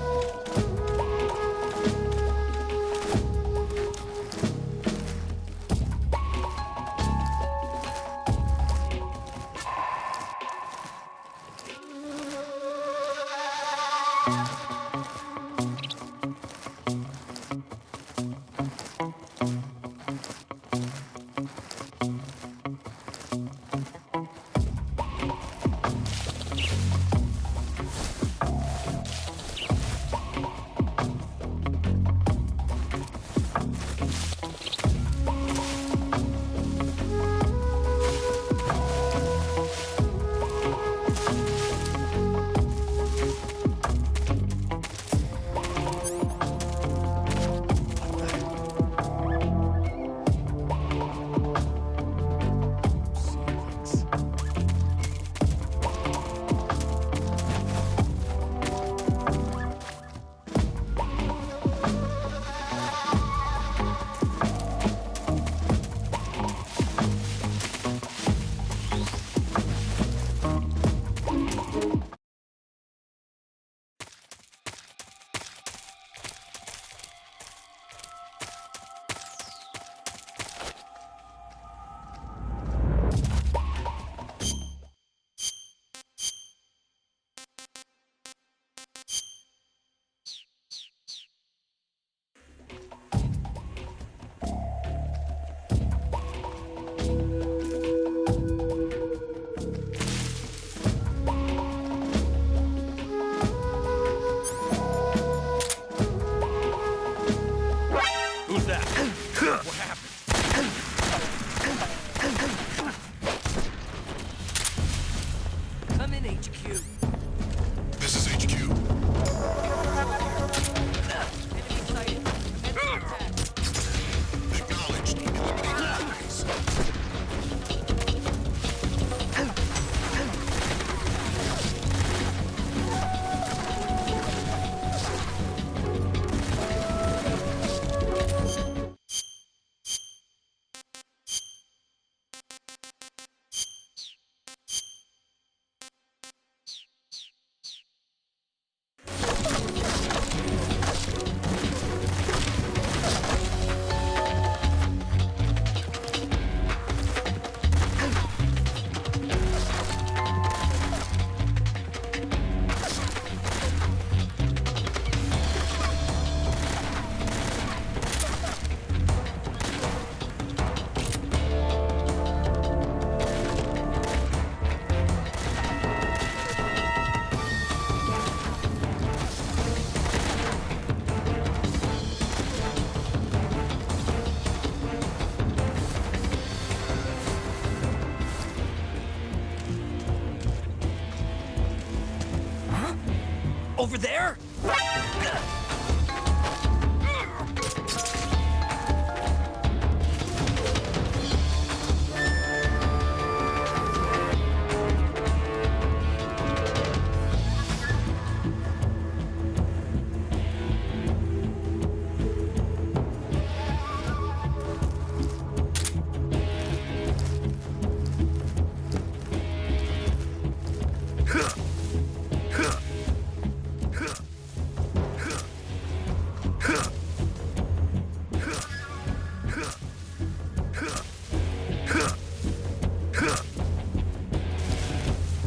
Over there?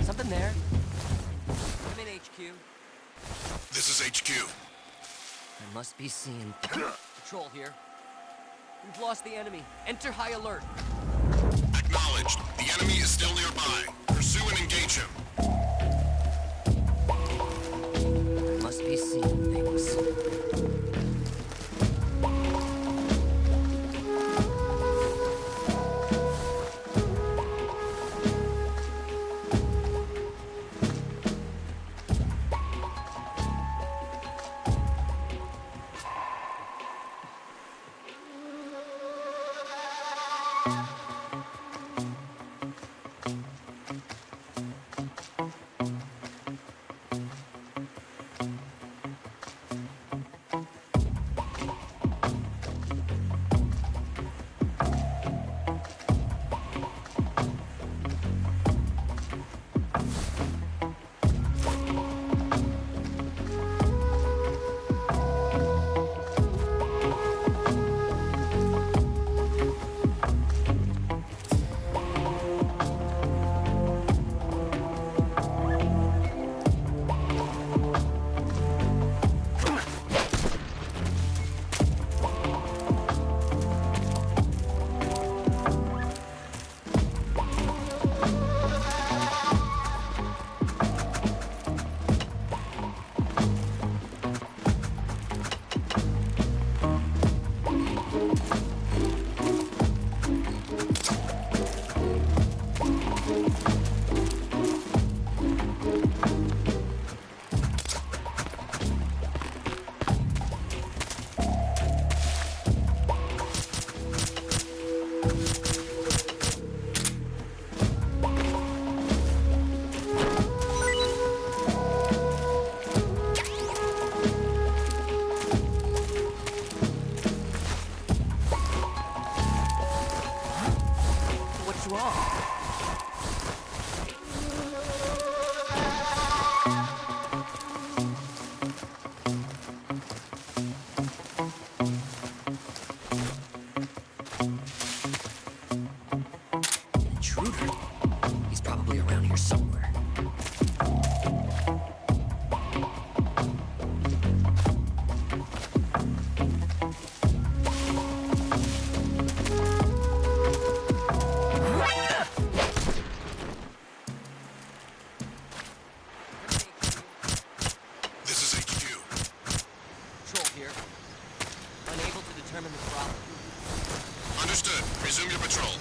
Something there. I'm in HQ. This is HQ. I must be seen. Patrol here. We've lost the enemy. Enter high alert. Acknowledged. The enemy is still nearby. Pursue and engage him. I must be seeing things. What's wrong? Intruder? He's probably around here somewhere. This is HQ. Patrol here. Unable to determine the problem. Understood. Resume your patrol.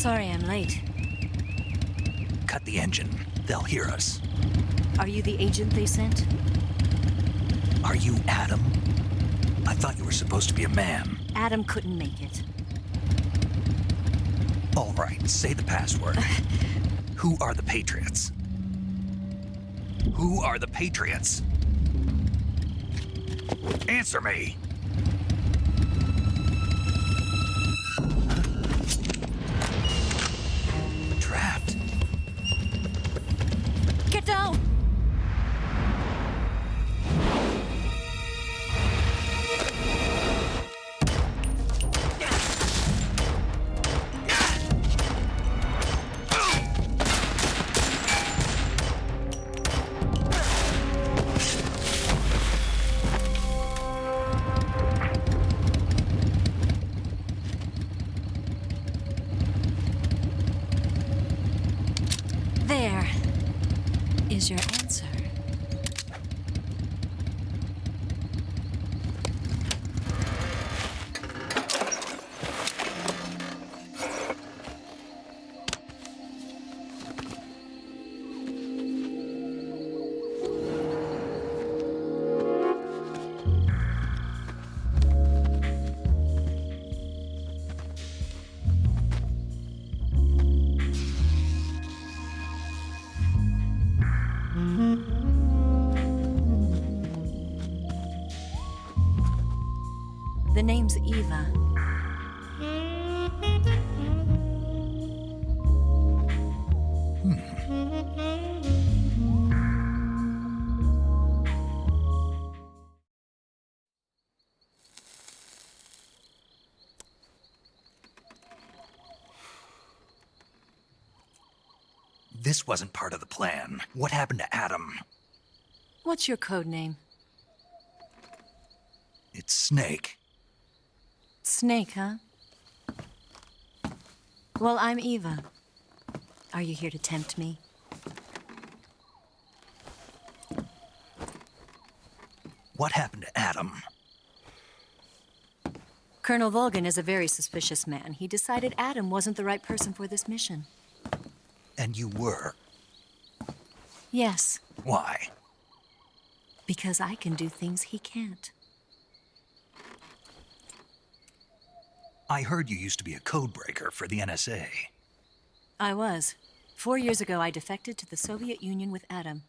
Sorry I'm late. Cut the engine. They'll hear us. Are you the agent they sent? Are you Adam? I thought you were supposed to be a man. Adam couldn't make it. All right, say the password. Who are the Patriots? Who are the Patriots? Answer me! Trapped. Get down! There is your answer. The name's Eva. This wasn't part of the plan. What happened to Adam? What's your code name? It's Snake. Snake, huh? Well, I'm Eva. Are you here to tempt me? What happened to Adam? Colonel Volgan is a very suspicious man. He decided Adam wasn't the right person for this mission. And you were? Yes. Why? Because I can do things he can't. I heard you used to be a codebreaker for the NSA. I was. 4 years ago, I defected to the Soviet Union with Adam.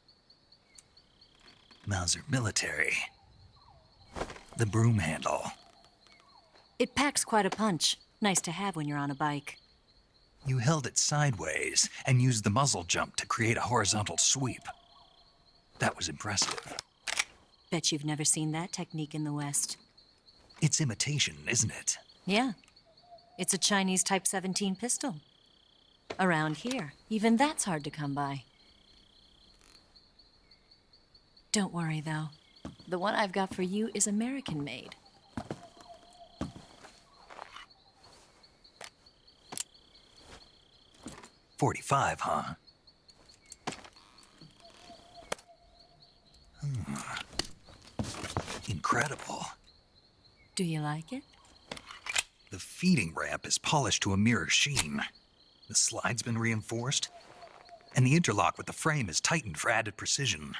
Mauser military. The broom handle. It packs quite a punch. Nice to have when you're on a bike. You held it sideways and used the muzzle jump to create a horizontal sweep. That was impressive. Bet you've never seen that technique in the West. It's imitation, isn't it? Yeah. It's a Chinese Type 17 pistol. Around here, even that's hard to come by. Don't worry, though. The one I've got for you is American-made. .45, huh? Incredible. Do you like it? The feeding ramp is polished to a mirror sheen. The slide's been reinforced, and the interlock with the frame is tightened for added precision.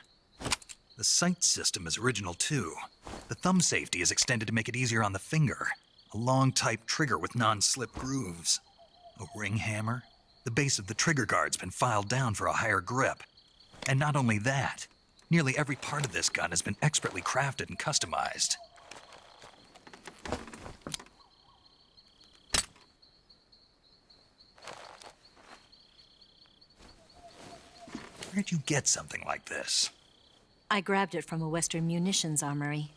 The sight system is original too. The thumb safety is extended to make it easier on the finger. A long type trigger with non-slip grooves. A ring hammer. The base of the trigger guard's been filed down for a higher grip. And not only that, nearly every part of this gun has been expertly crafted and customized. Where'd you get something like this? I grabbed it from a Western munitions armory.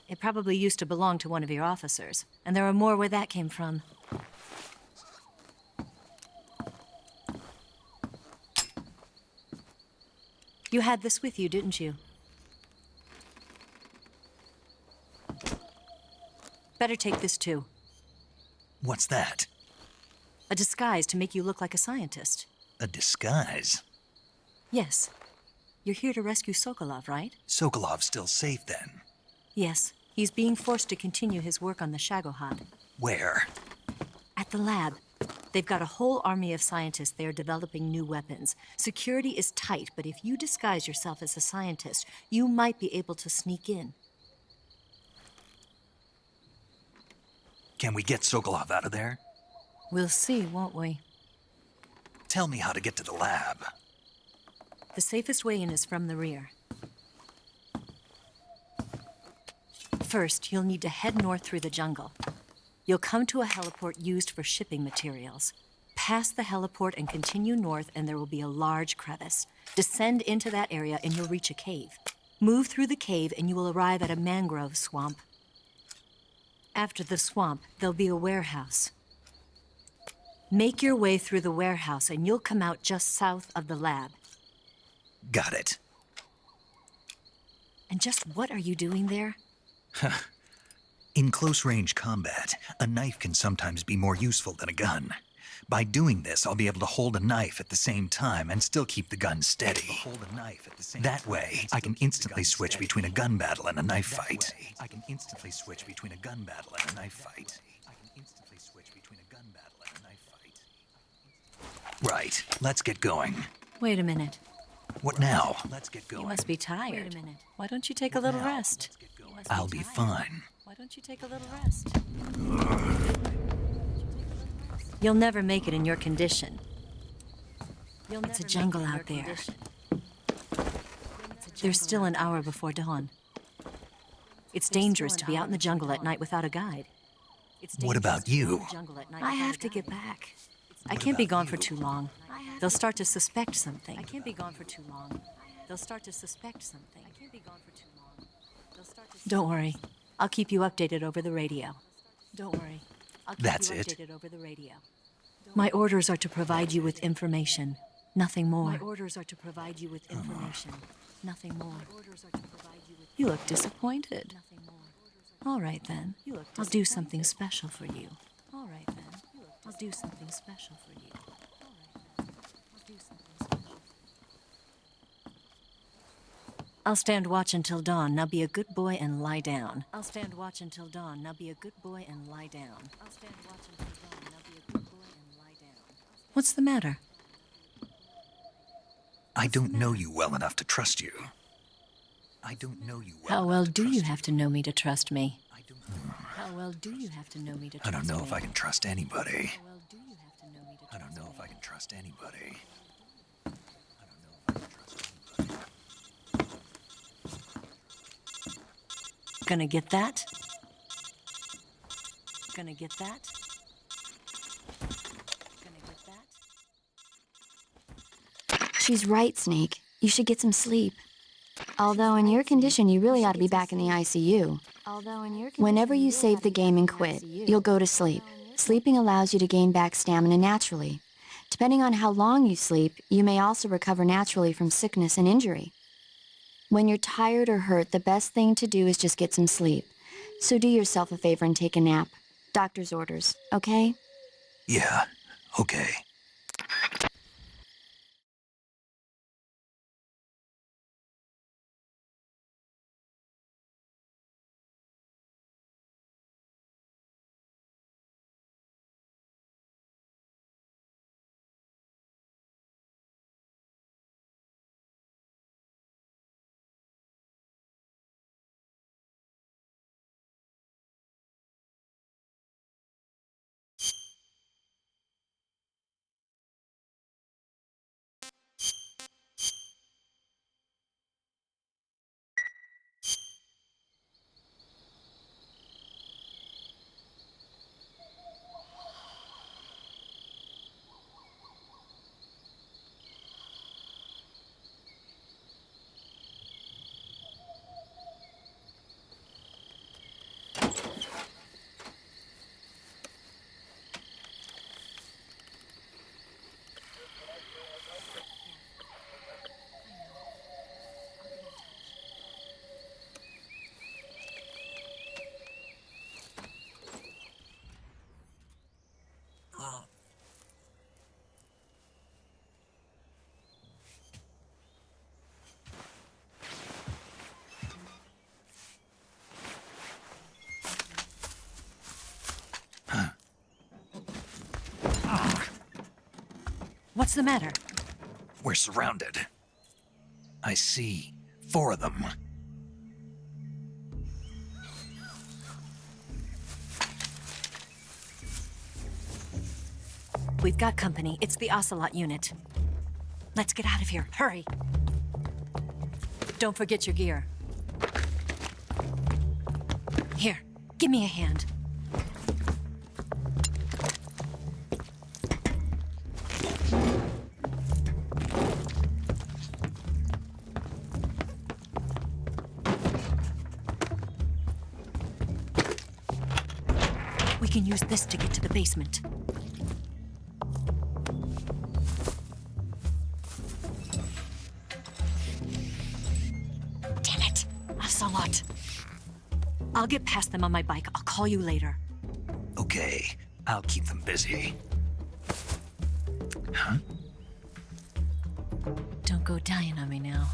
It probably used to belong to one of your officers, and there are more where that came from. You had this with you, didn't you? Better take this too. What's that? A disguise to make you look like a scientist. A disguise? Yes. You're here to rescue Sokolov, right? Sokolov's still safe then? Yes. He's being forced to continue his work on the Shagohod. Where? At the lab. They've got a whole army of scientists there developing new weapons. Security is tight, but if you disguise yourself as a scientist, you might be able to sneak in. Can we get Sokolov out of there? We'll see, won't we? Tell me how to get to the lab. The safest way in is from the rear. First, you'll need to head north through the jungle. You'll come to a heliport used for shipping materials. Pass the heliport and continue north, and there will be a large crevice. Descend into that area, and you'll reach a cave. Move through the cave, and you will arrive at a mangrove swamp. After the swamp, there'll be a warehouse. Make your way through the warehouse, and you'll come out just south of the lab. Got it. And just what are you doing there? In close-range combat, a knife can sometimes be more useful than a gun. By doing this, I'll be able to hold a knife at the same time and still keep the gun steady. That way, I can instantly switch between a gun battle and a knife fight. Right, let's get going. Wait a minute. What now? Let's get going. You must be tired. Wait a minute. Why don't you take a little rest? I'll be fine. Why don't you take a little rest? You'll never make it in your condition. It's a jungle out there. There's still an hour before dawn. It's dangerous to be out in the jungle at night without a guide. What about you? I have to get back. I can't be gone for too long. They'll start to suspect something. I can't be gone for too long. They'll start to suspect something. I can't be gone for too long. Don't worry. I'll keep you updated over the radio. Don't worry. I'll keep That's you it? updated over the radio. My orders are to provide you with information, nothing more. My orders are to provide you with information, nothing more. You look disappointed. All right then. I'll do something special for you. All right then. I'll do something special for you. I'll stand watch until dawn. Now be a good boy and lie down. I'll stand watch until dawn. Now be a good boy and lie down. I'll stand watch until dawn. Now be a good boy and lie down. What's the matter? I don't know you well enough to trust you. I don't know you well. How well do you have to know me to trust me? How well do you have to know me to trust me? I don't know if I can trust anybody. I don't know if I can trust anybody. Gonna get that? Gonna get that? Gonna get that? She's right, Snake. You should get some sleep. Although in your condition, you really ought to be back in the ICU. Whenever you save the game and quit, you'll go to sleep. Sleeping allows you to gain back stamina naturally. Depending on how long you sleep, you may also recover naturally from sickness and injury. When you're tired or hurt, the best thing to do is just get some sleep. So do yourself a favor and take a nap. Doctor's orders, okay? Yeah, okay. What's the matter? We're surrounded. I see 4 of them. We've got company. It's the Ocelot unit. Let's get out of here. Hurry. Don't forget your gear. Here, give me a hand. We can use this to get to the basement. Damn it! Ocelot. I'll get past them on my bike. I'll call you later. Okay, I'll keep them busy. Huh? Don't go dying on me now.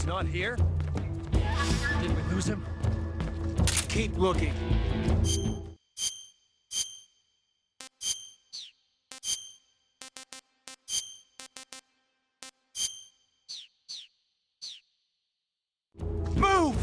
Not here? Did we lose him? Keep looking. Move!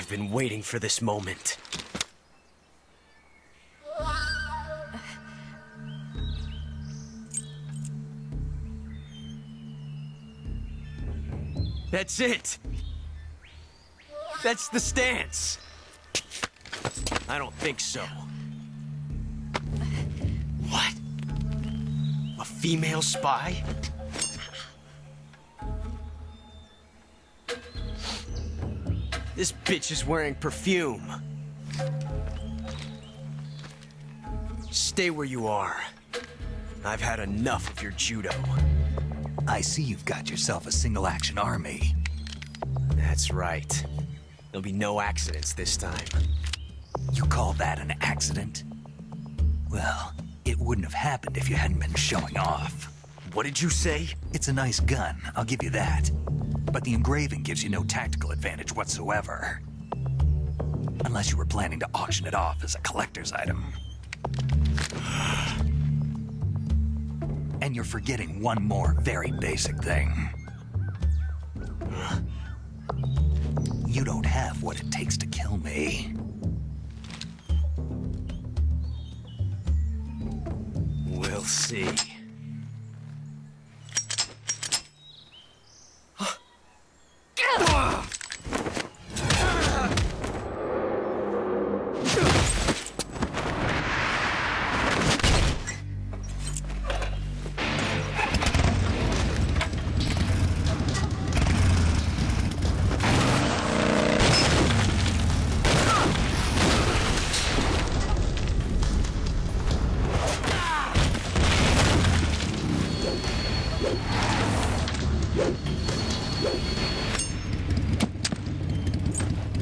I've been waiting for this moment. That's it! That's the stance! I don't think so. What? A female spy? This bitch is wearing perfume. Stay where you are. I've had enough of your judo. I see you've got yourself a single-action army. That's right. There'll be no accidents this time. You call that an accident? Well, it wouldn't have happened if you hadn't been showing off. What did you say? It's a nice gun, I'll give you that. But the engraving gives you no tactical advantage whatsoever. Unless you were planning to auction it off as a collector's item. And you're forgetting one more very basic thing. You don't have what it takes to kill me. We'll see.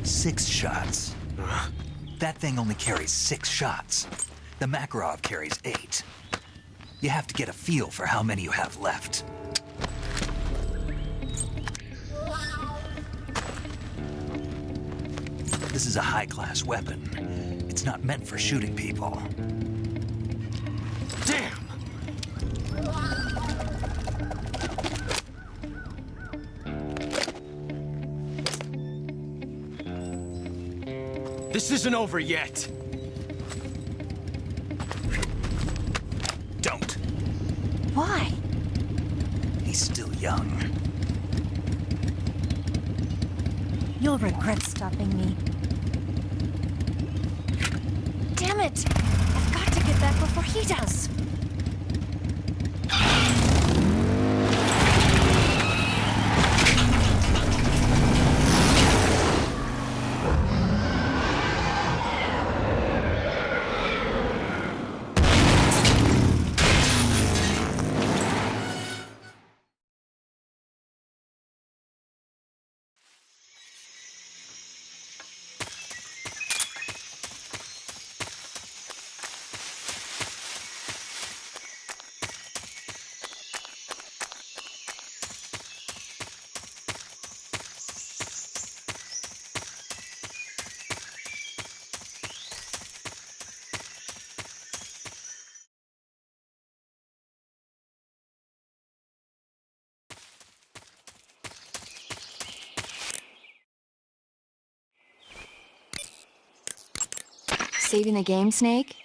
Six shots. That thing only carries 6 shots. The Makarov carries 8. You have to get a feel for how many you have left. This is a high-class weapon. It's not meant for shooting people. Damn! This isn't over yet. Don't. Why? He's still young. You'll regret stopping me. Damn it! I've got to get back before he does. Saving the game, Snake?